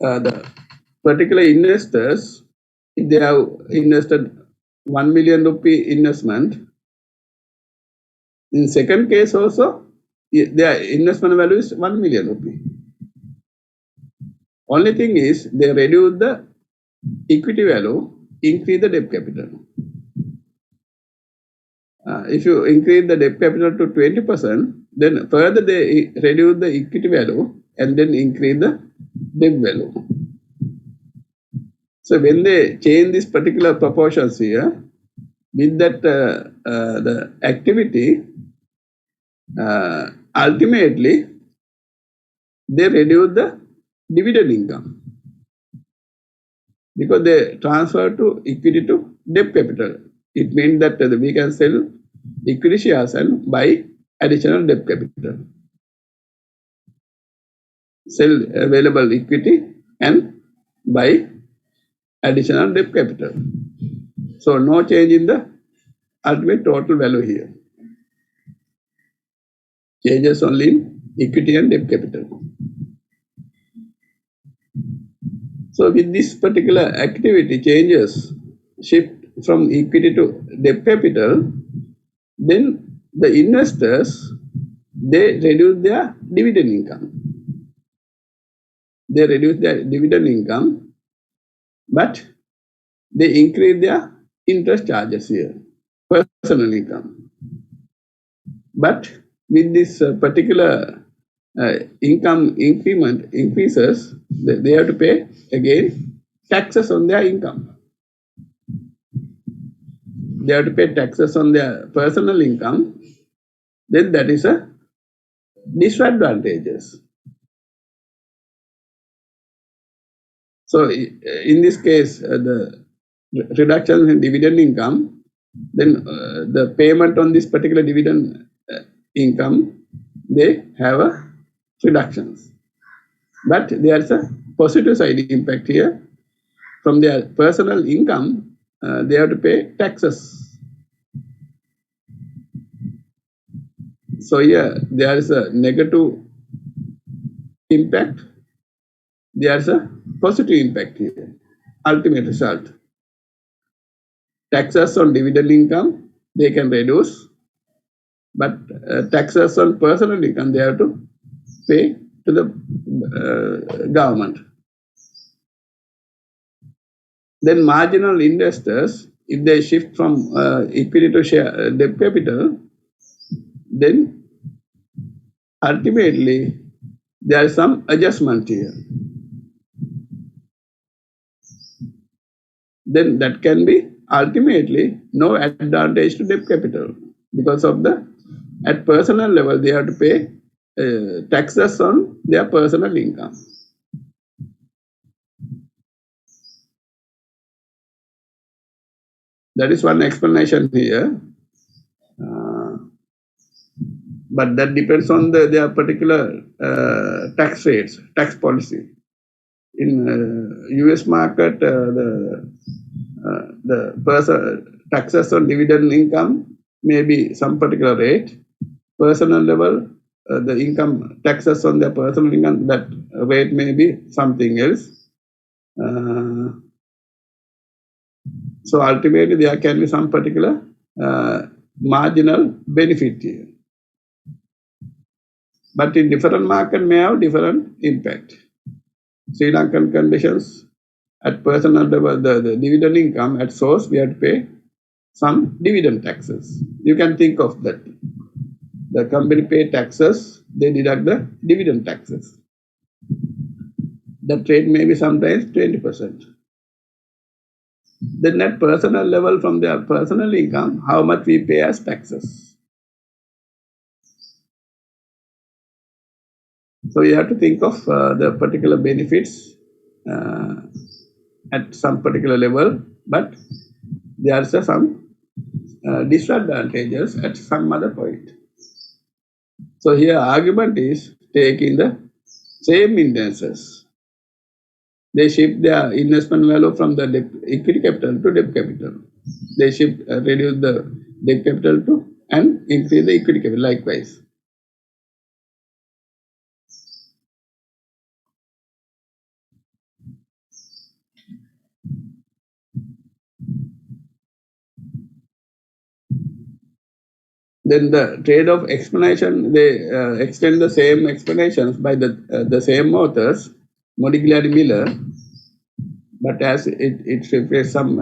the particular investors, if they have invested 1 million rupee investment, in second case also their investment value is 1 million rupee. Only thing is they reduce the equity value, increase the debt capital. If you increase the debt capital to 20%, then further they reduce the equity value and then increase the debt value. So when they change this particular proportions here, with that the activity, ultimately they reduce the dividend income, because they transfer to equity to debt capital. It means that we can sell equity shares and buy additional debt capital. Sell available equity and buy additional debt capital. So no change in the ultimate total value here. Changes only in equity and debt capital. So with this particular activity changes, shift from equity to debt capital, then the investors, they reduce their dividend income. They reduce their dividend income, but they increase their interest charges here, personal income. But with this particular income increment increases, they have to pay again taxes on their income. They have to pay taxes on their personal income. Then that is a disadvantages. So in this case, the reduction in dividend income then the payment on this particular dividend income, they have a reductions. But there's a positive side impact here. From their personal income, they have to pay taxes. So here there is a negative impact. There's a positive impact here. Ultimate result. Taxes on dividend income, they can reduce, but taxes on personal income, they have to pay to the government. Then marginal investors, if they shift from equity to share debt capital, then ultimately there is some adjustment here. Then that can be ultimately no advantage to debt capital because of the at personal level they have to pay taxes on their personal income. That is one explanation here. But that depends on their particular tax rates, tax policy. In US market, the taxes on dividend income may be some particular rate. Personal level, the income taxes on their personal income, that rate may be something else. So ultimately, there can be some particular marginal benefit here. But in different market may have different impact. Sri Lankan conditions at personal level, the dividend income at source, we have to pay some dividend taxes. You can think of that. The company pay taxes, they deduct the dividend taxes. The rate may be sometimes 20%. Then at personal level from their personal income, how much we pay as taxes. So you have to think of the particular benefits at some particular level, but there are some disadvantages at some other point. So here argument is taking the same indices. They shift their investment value from the equity capital to debt capital. They shift reduce the debt capital to and increase the equity capital likewise. Then the trade-off explanation, they extend the same explanations by the same authors, Modigliani Miller, but as it reflects some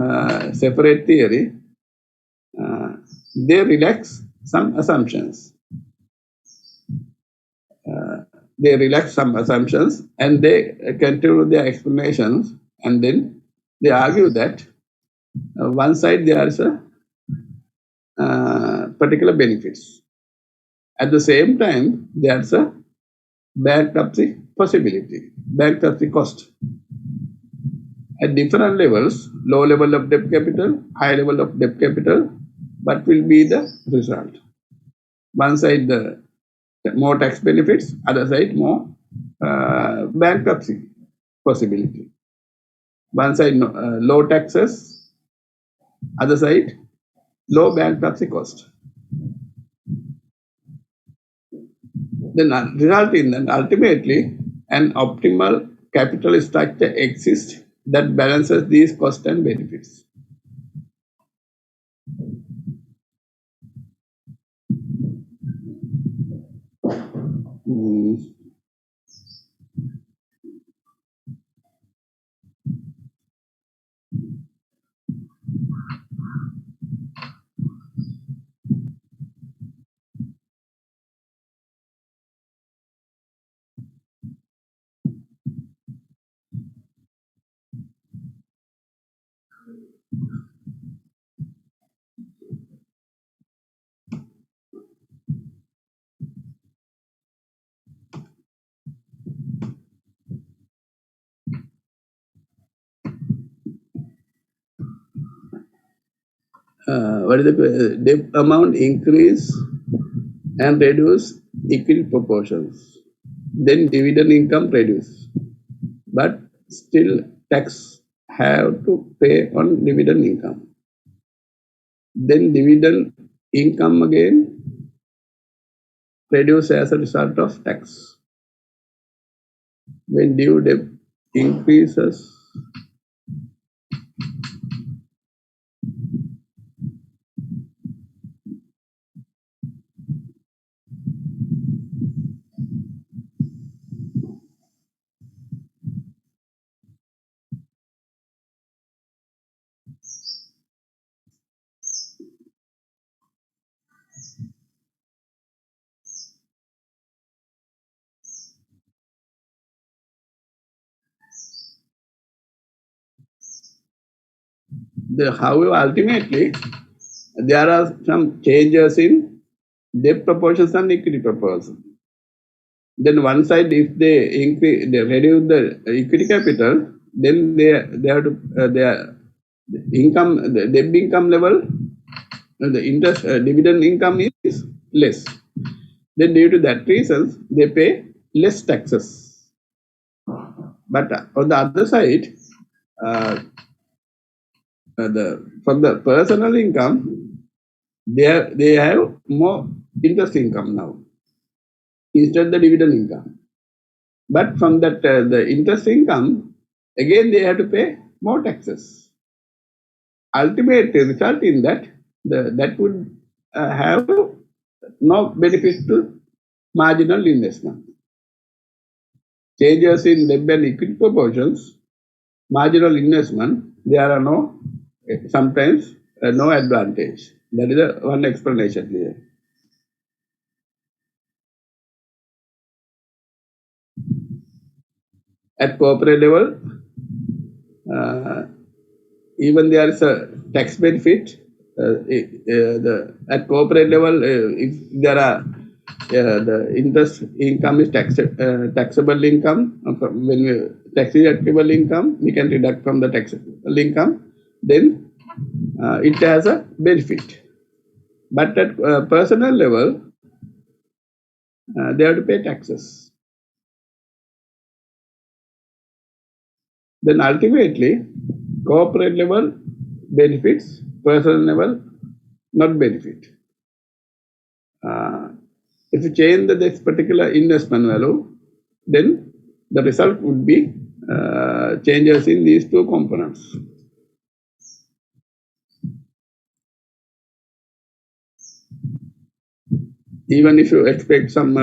separate theory, they relax some assumptions. They relax some assumptions and they continue their explanations, and then they argue that one side there is a particular benefits. At the same time, there's a bankruptcy possibility, bankruptcy cost. At different levels, low level of debt capital, high level of debt capital, what will be the result? One side the more tax benefits, other side more bankruptcy possibility. One side low taxes, other side low bankruptcy cost. Then result in that ultimately an optimal capital structure exists that balances these costs and benefits. what is the debt amount increase and reduce equity proportions. Then dividend income reduce, but still tax have to pay on dividend income. Then dividend income again reduce as a result of tax. When due debt increases, however, ultimately there are some changes in debt proportions and equity proportions. Then one side, if they increase, they reduce the equity capital, then they have to their income, the debt income level, the interest dividend income is less. Then due to that reason, they pay less taxes. But on the other side, from the personal income, they have more interest income now instead of the dividend income. But from that the interest income, again they have to pay more taxes. Ultimate result in that that would have no benefit to marginal investment. Changes in debt and equity proportions, marginal investment, there are no sometimes no advantage. That is the one explanation here. At corporate level, even there is a tax benefit. At corporate level, if there are the interest income is taxable income. When we tax deductible income, we can deduct from the taxable income. Then it has a benefit. But at personal level, they have to pay taxes. Then ultimately, corporate level benefits, personal level not benefit. If you change this particular investment value, then the result would be changes in these two components. Even if you expect some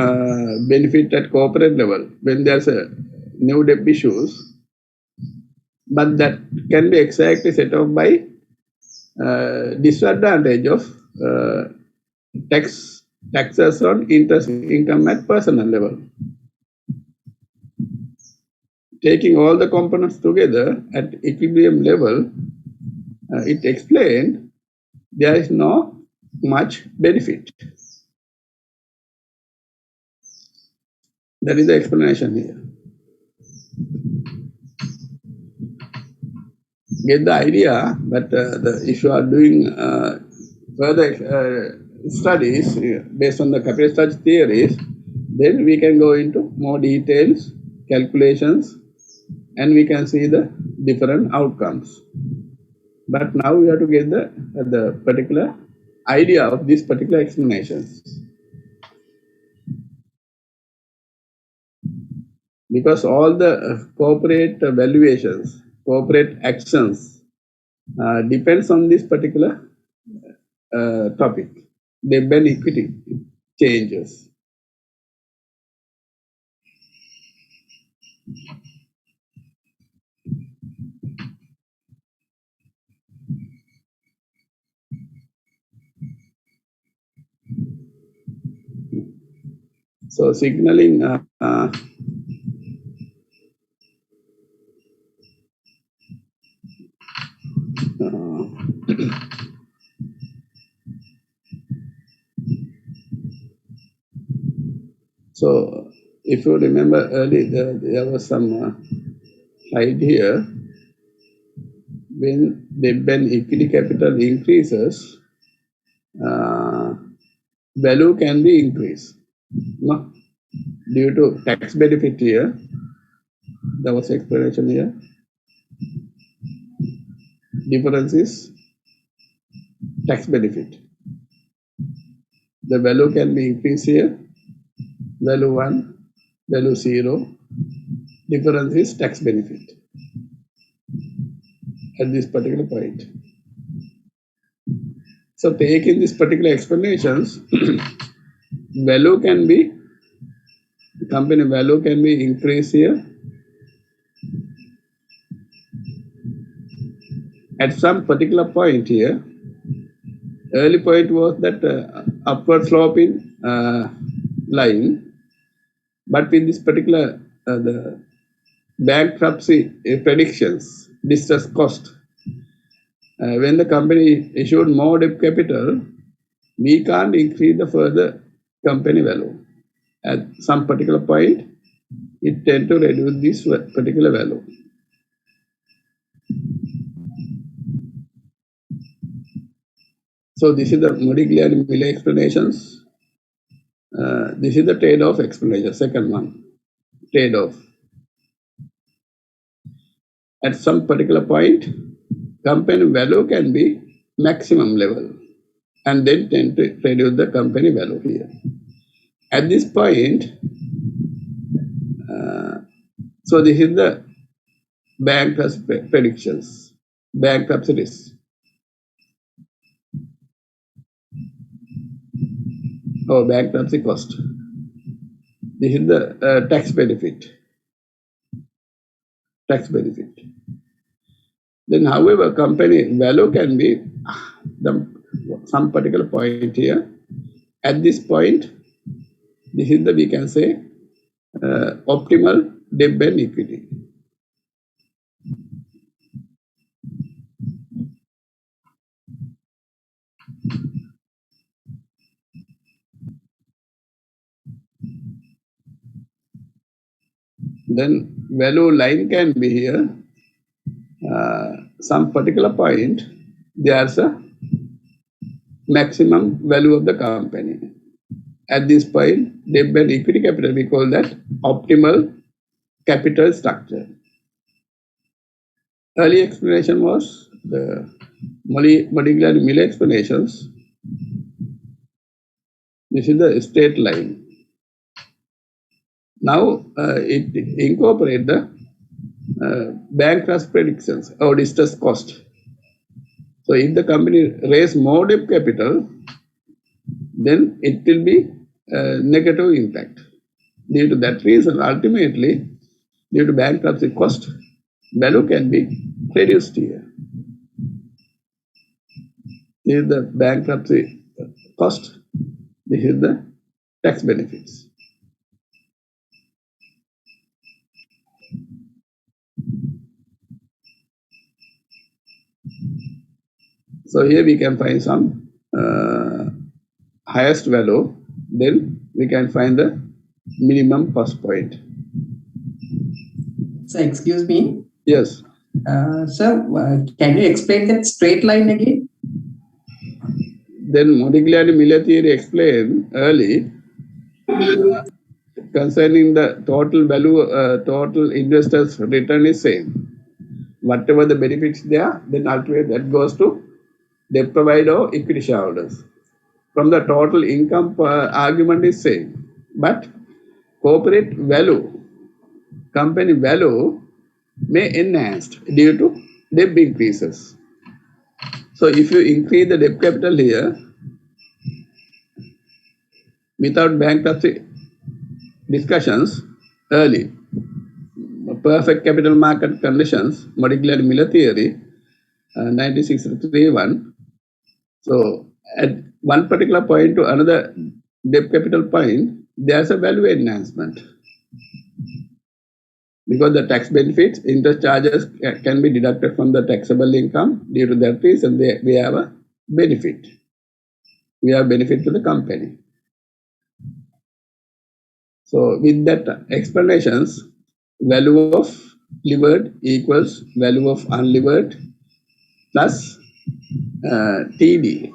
benefit at corporate level, when there's a new debt issues, but that can be exactly set off by disadvantage of taxes on interest income at personal level. Taking all the components together at equilibrium level, it explained there is no much benefit. That is the explanation here. Get the idea, but if you are doing further studies based on the capital structure theories, then we can go into more details, calculations, and we can see the different outcomes. But now we have to get the particular idea of these particular explanations. Because all the corporate valuations, corporate actions depends on this particular topic, debt and equity changes. So signaling so if you remember earlier, there was some slide here. when debt and equity capital increases, value can be increased. No? Due to tax benefit here, there was explanation here. Difference is tax benefit. The value can be increased here. Value 1, value 0. Difference is tax benefit at this particular point. So taking this particular explanations, value can be, company value can be increased here at some particular point here. Early point was that upward sloping line, but with this particular the bankruptcy predictions, distress cost, when the company issued more debt capital, we can't increase the further company value. At some particular point, it tend to reduce this particular value. So this is the Modigliani Miller explanations. This is the trade-off explanation, second one, trade-off. At some particular point, company value can be maximum level and then tend to reduce the company value here. At this point, so this is the bankruptcy predictions, bankruptcy risk. Or bankruptcy cost. This is the tax benefit. Tax benefit. Then, however, company value can be some particular point here. At this point, this is the, we can say, optimal debt and equity. Then value line can be here. Some particular point, there's a maximum value of the company. At this point, debt and equity capital, we call that optimal capital structure. Early explanation was the Modigliani Miller explanations. This is the straight line. Now it incorporates the bankruptcy predictions or distress cost. So if the company raise more debt capital, then it will be negative impact. Due to that reason, ultimately, due to bankruptcy cost, value can be reduced here. This is the bankruptcy cost. This is the tax benefits. So here we can find some highest value, then we can find the minimum cost point. So excuse me. Yes. Sir, can you explain that straight line again? Then Modigliani Miller theory explained early concerning the total value, total investors return is same. Whatever the benefits there, then ultimately that goes to debt provider or equity shareholders. From the total income argument is same, but corporate value, company value may enhanced due to debt increases. So if you increase the debt capital here without bankruptcy discussions early, perfect capital market conditions, Modigliani Miller theory, 1961. So at one particular point to another debt capital point, there's a value enhancement. Because the tax benefits, interest charges can be deducted from the taxable income. Due to that reason, we have a benefit. We have benefit to the company. So with that explanations, value of levered equals value of unlevered plus TD.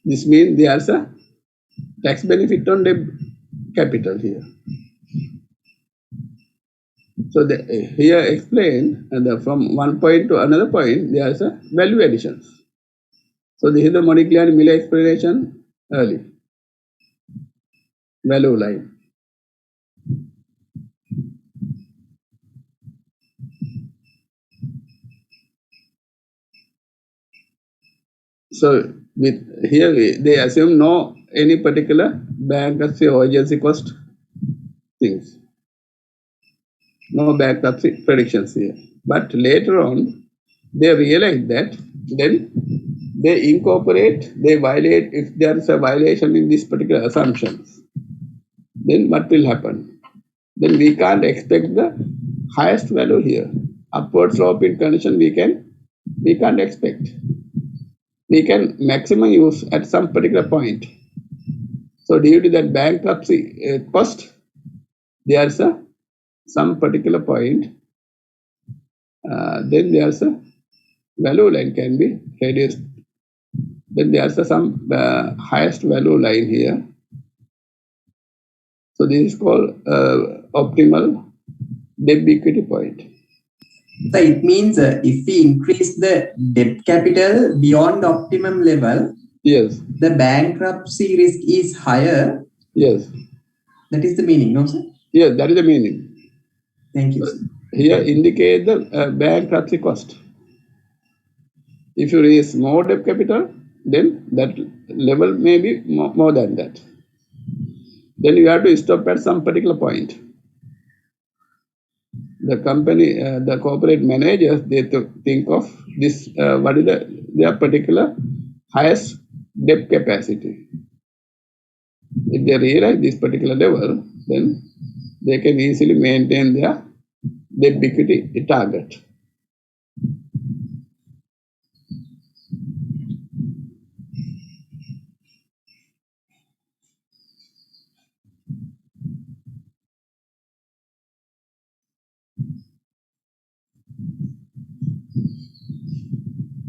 This means there's a tax benefit on debt capital here. So here explain from one point to another point, there's a value additions. So this is the Modigliani-Miller explanation early. Value line. So with here they assume no any particular bankruptcy or agency cost things. No bankruptcy predictions here. But later on, they realize that then they incorporate, they violate, if there is a violation in these particular assumptions, then what will happen? Then we can't expect the highest value here. Upward slope in condition we can't expect. We can maximum use at some particular point. So due to that bankruptcy cost, there's some particular point, then there's a value line can be reduced. Then there's some highest value line here. So this is called optimal debt equity point. So it means if we increase the debt capital beyond optimum level, yes, the bankruptcy risk is higher. Yes. That is the meaning, no, sir? Yes, that is the meaning. Thank you, sir. Here indicate the bankruptcy cost. If you raise more debt capital, then that level may be more than that. Then you have to stop at some particular point. The company, the corporate managers, they think of this, what is their particular highest debt capacity. If they realize this particular level, then they can easily maintain their debt equity target.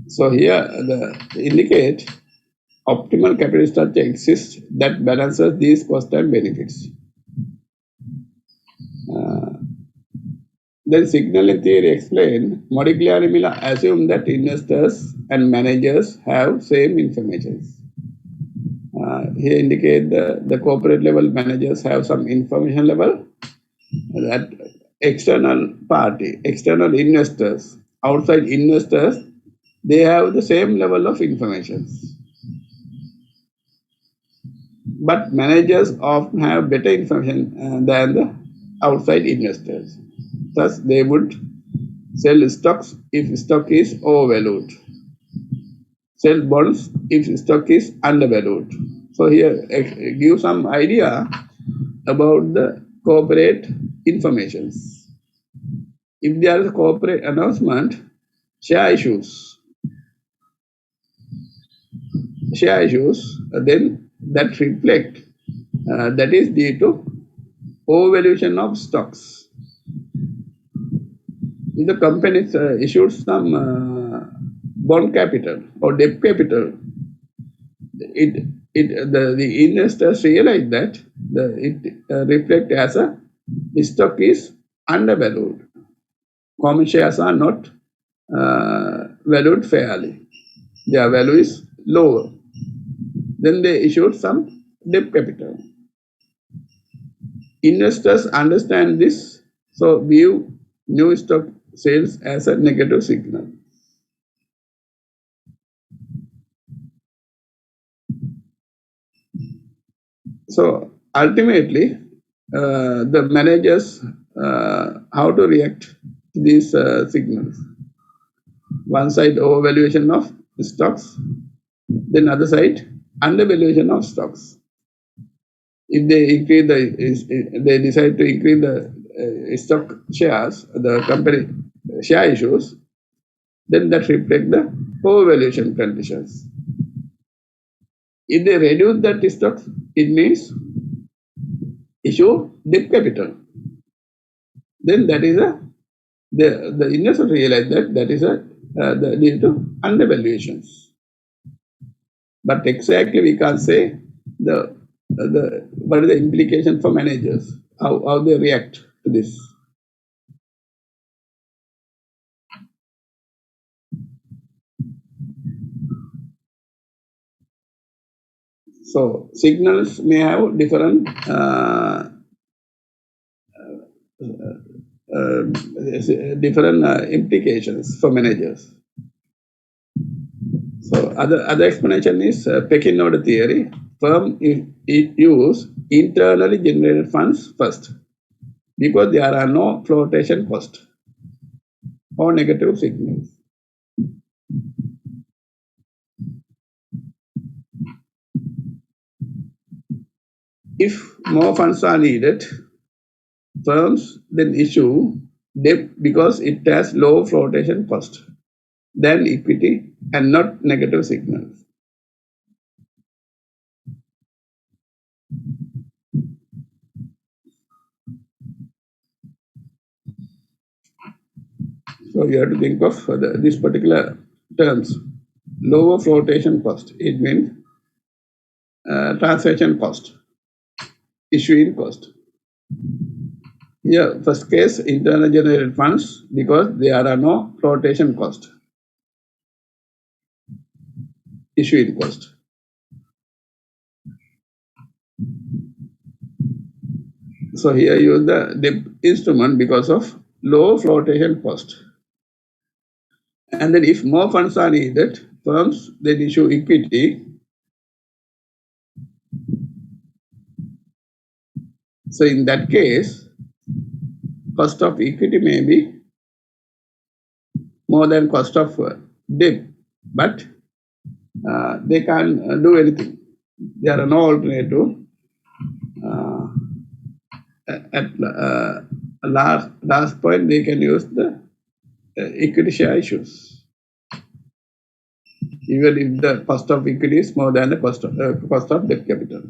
So here the indicate optimal capital structure exists that balances these costs and benefits. Then signaling theory explain Modigliani Miller assume that investors and managers have same information. Here indicate the corporate level managers have some information level that external party, external investors, outside investors, they have the same level of information. But managers often have better information than the outside investors. Thus, they would sell stocks if stock is overvalued, sell bonds if stock is undervalued. So here, give some idea about the corporate informations. If there is a corporate announcement, share issues, then that reflect that is due to overvaluation of stocks. If the company issued some bond capital or debt capital, the investors realize that it reflects as the stock is undervalued. Common shares are not valued fairly. Their value is lower. Then they issued some debt capital. Investors understand this, so view new stock sales as a negative signal. So ultimately, the managers how to react to these signals. One side overvaluation of stocks, then other side undervaluation of stocks. If they increase they decide to increase the stock shares, the company share issues, then that reflect the overvaluation conditions. If they reduce that stock, it means issue debt capital. Then that is the investor realize that is a due to undervaluations. But exactly we can't say what is the implication for managers, how they react to this. So signals may have different implications for managers. So other explanation is pecking order theory. Firm use internally generated funds first because there are no flotation cost or negative signals. If more funds are needed, firms then issue debt because it has low flotation cost than equity and not negative signals. So you have to think of this particular terms. Lower flotation cost, it means transaction cost, issuing cost. Here, first case, internal generated funds because there are no flotation cost, issuing cost. So here use the debt instrument because of low flotation cost. And then if more funds are needed, firms then issue equity. So in that case, cost of equity may be more than cost of debt, but they can't do anything. There are no alternative. At last point, they can use the equity share issues, even if the cost of equity is more than the cost of debt capital.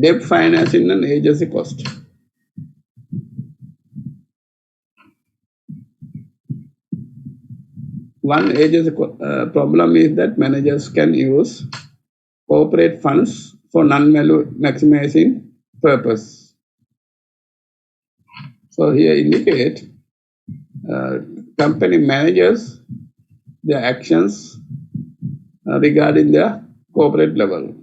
Debt financing and agency cost. One agency problem is that managers can use corporate funds for non-value maximizing purpose. So here indicate company managers their actions regarding their corporate level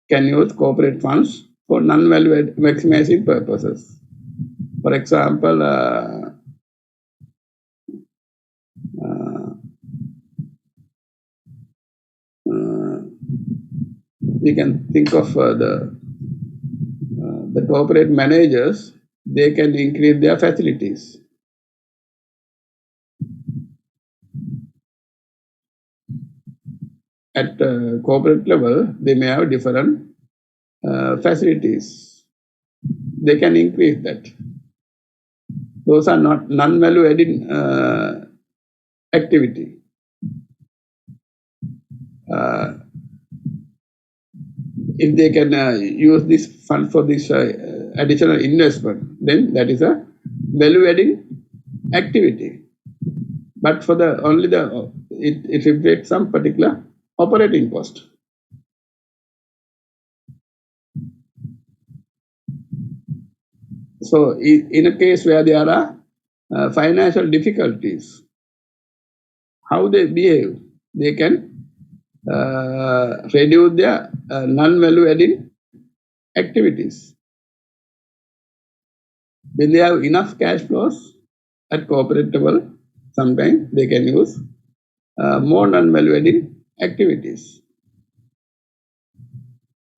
can use corporate funds for non-value maximizing purposes. For example, we can think of the corporate managers, they can increase their facilities. At corporate level, they may have different facilities. They can increase that. Those are not non-value adding activity. If they can use this fund for this additional investment, then that is a value-adding activity. But for the only the it reflects some particular operating cost. So in a case where there are financial difficulties, how they behave, they can reduce their non-value adding activities. When they have enough cash flows at corporate level, sometimes they can use more non-value adding activities.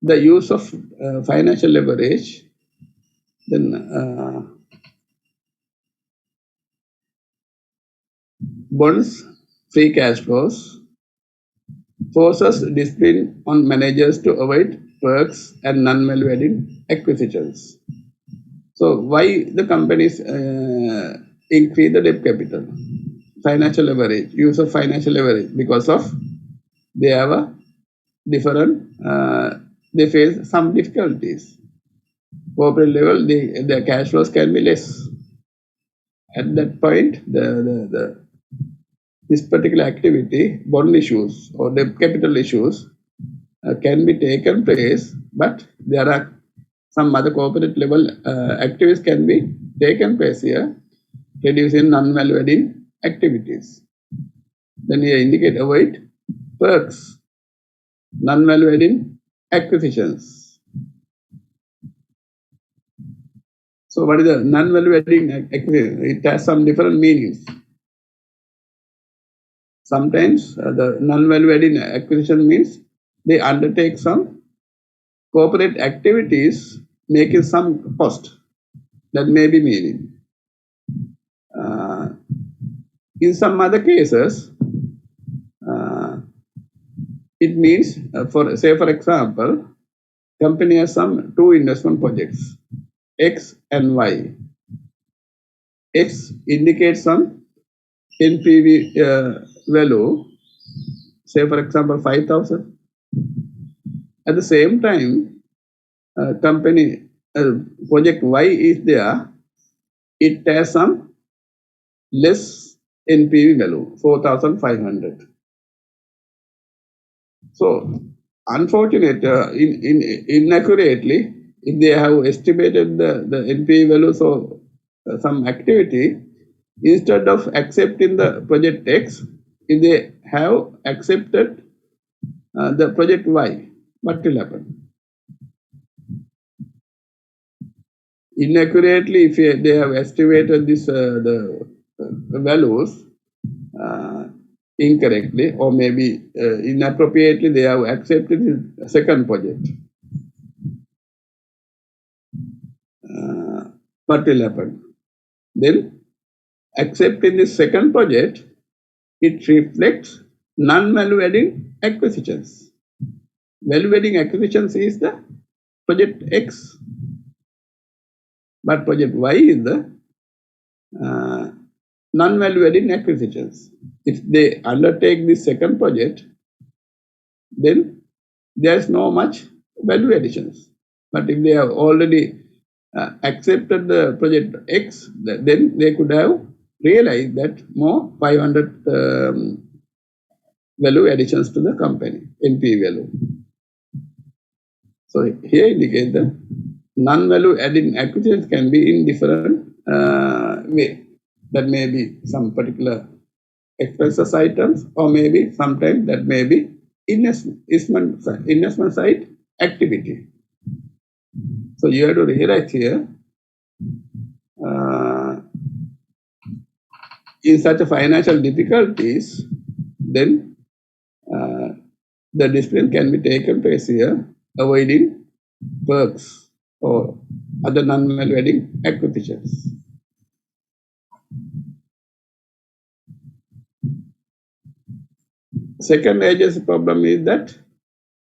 The use of financial leverage, then bonds, free cash flows, forces discipline on managers to avoid perks and non-value adding acquisitions. So why the companies increase the debt capital? Financial leverage, use of financial leverage, because of they have a different, they face some difficulties. corporate level, the cash flows can be less. At that point, this particular activity, bond issues or debt capital issues, can be taken place, but there are some other corporate level activities can be taken place here, reducing non-value adding activities. Then here indicate avoid perks, non-value adding acquisitions. So what is the non-value adding acquisition? It has some different meanings. Sometimes the non-value adding acquisition means they undertake some corporate activities making some cost. That may be meaning. In some other cases, it means, for example, company has some two investment projects, X and Y. X indicates some NPV value, say for example 5,000. At the same time, company project Y is there, it has some less NPV value, 4,500. So, unfortunately, inaccurately, if they have estimated the NPV value for some activity, instead of accepting the project X, if they have accepted the project Y, what will happen? Inaccurately, if they have estimated this the values incorrectly, or maybe inappropriately, they have accepted the second project. What will happen? Then, accepting the second project, it reflects non-value adding acquisitions. Value adding acquisitions is the project X, but project Y is the non-value adding acquisitions. If they undertake the second project, then there is no much value additions. But if they have already accepted the project X, then they could have realized that more 500 value additions to the company, NP value. So here indicate the non-value adding acquisitions can be in different way. That may be some particular expenses items, or maybe sometimes that may be investment side activity. So you have to realize here, in such a financial difficulties, then the discipline can be taken place here, avoiding perks or other non-value adding acquisitions. Second agency problem is that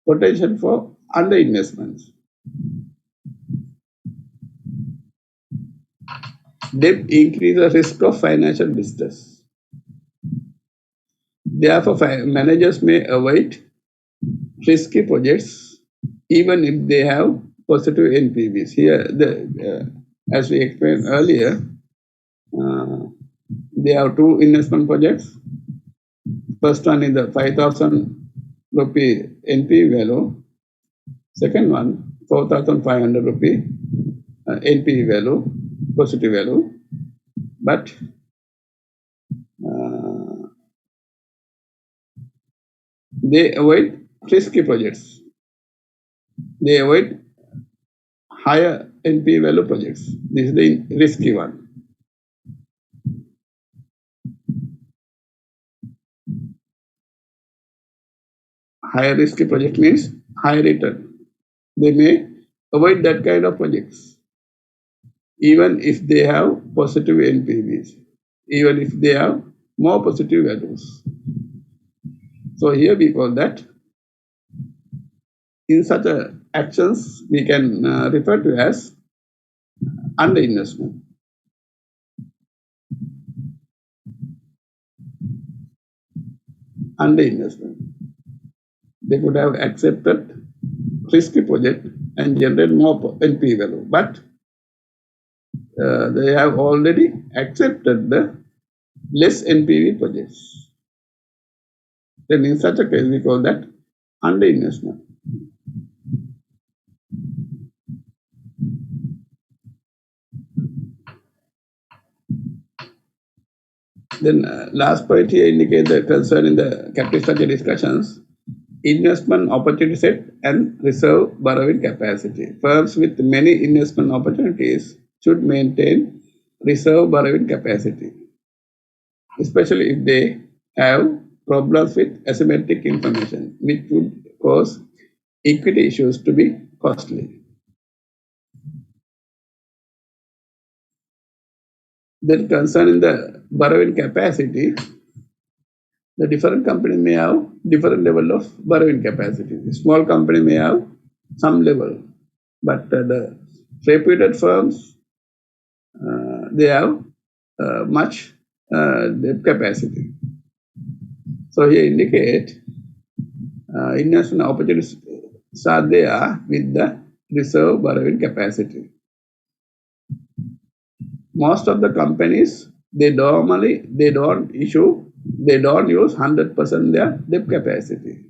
potential for underinvestments. Debt increases the risk of financial distress. Therefore, managers may avoid risky projects even if they have positive NPVs. Here, as we explained earlier, there are two investment projects. First one is the 5,000 rupee NPV value. Second one, 4,500 rupee NPV value, positive value. But they avoid risky projects. They avoid higher NPV value projects. This is the risky one. Higher risky project means higher return. They may avoid that kind of projects, even if they have positive NPVs, even if they have more positive values. So here we call that, in such actions we can refer to as underinvestment. Underinvestment. They could have accepted risky project and generate more NPV value. But they have already accepted the less NPV projects. Then in such a case, we call that underinvestment. Then last point here indicates the concern in the capital structure discussions, investment opportunity set and reserve borrowing capacity. Firms with many investment opportunities should maintain reserve borrowing capacity, especially if they have problems with asymmetric information, which would cause equity issues to be costly. Then concerning the borrowing capacity, the different company may have different level of borrowing capacity. A small company may have some level, but the reputed firms, they have much debt capacity. So here indicate investment opportunities are there with the reserve borrowing capacity. Most of the companies, they don't use 100% their debt capacity.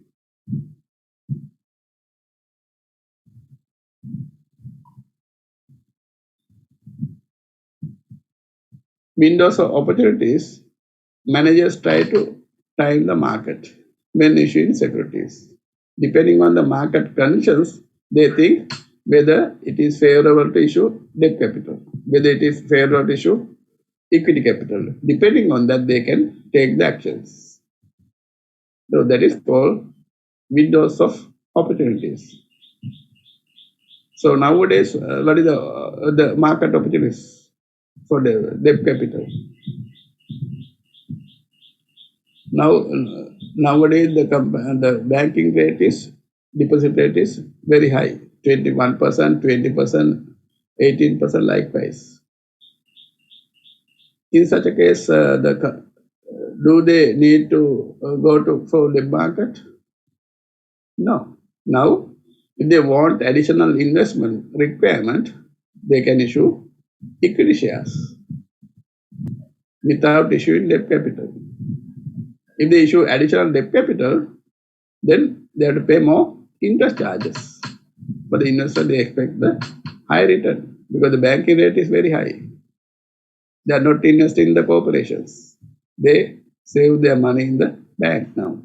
Windows of opportunities, managers try to time the market when issuing securities. Depending on the market conditions, they think whether it is favorable to issue debt capital, whether it is favorable to issue equity capital. Depending on that, they can take the actions. So that is called windows of opportunities. So nowadays, what is the market opportunities for the debt capital? Nowadays, the banking rate is, deposit rate is very high, 21%, 20%, 18% likewise. In such a case, do they need to go to for the market? No. Now, if they want additional investment requirement, they can issue equity shares without issuing debt capital. If they issue additional debt capital, then they have to pay more interest charges. For the investor, they expect the high return because the banking rate is very high. They are not investing in the corporations. They save their money in the bank now.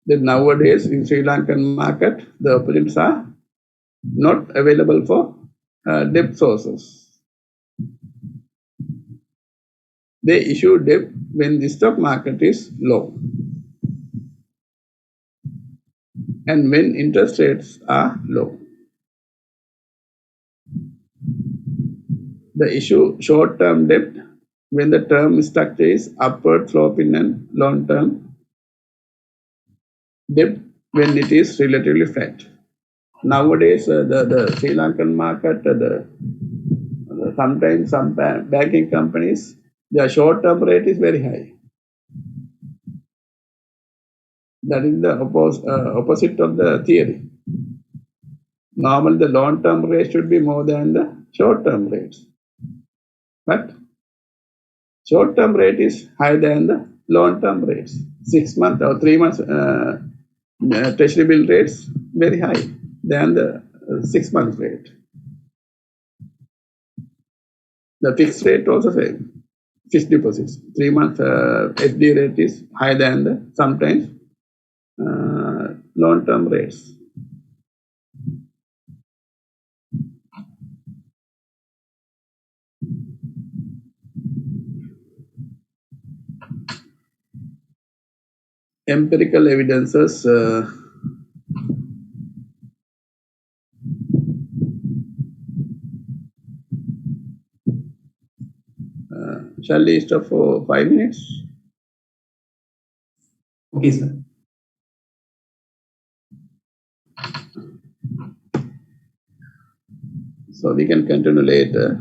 Then nowadays in Sri Lankan market, the opportunities are not available for debt sources. They issue debt when the stock market is low and when interest rates are low. They issue short-term debt when the term structure is upward sloping and long-term debt when it is relatively flat. Nowadays, the Sri Lankan market, sometimes some banking companies, their short-term rate is very high. That is the opposite of the theory. Normally, the long-term rate should be more than the short-term rates. But short-term rate is higher than the long-term rates. 6 months or 3 months treasury bill rates very high than the 6 months rate. The fixed rate also same. Fixed deposits. 3 months FD rate is higher than the sometimes long-term rates. Empirical evidences shall we stop for 5 minutes? Okay, sir. So we can continue later.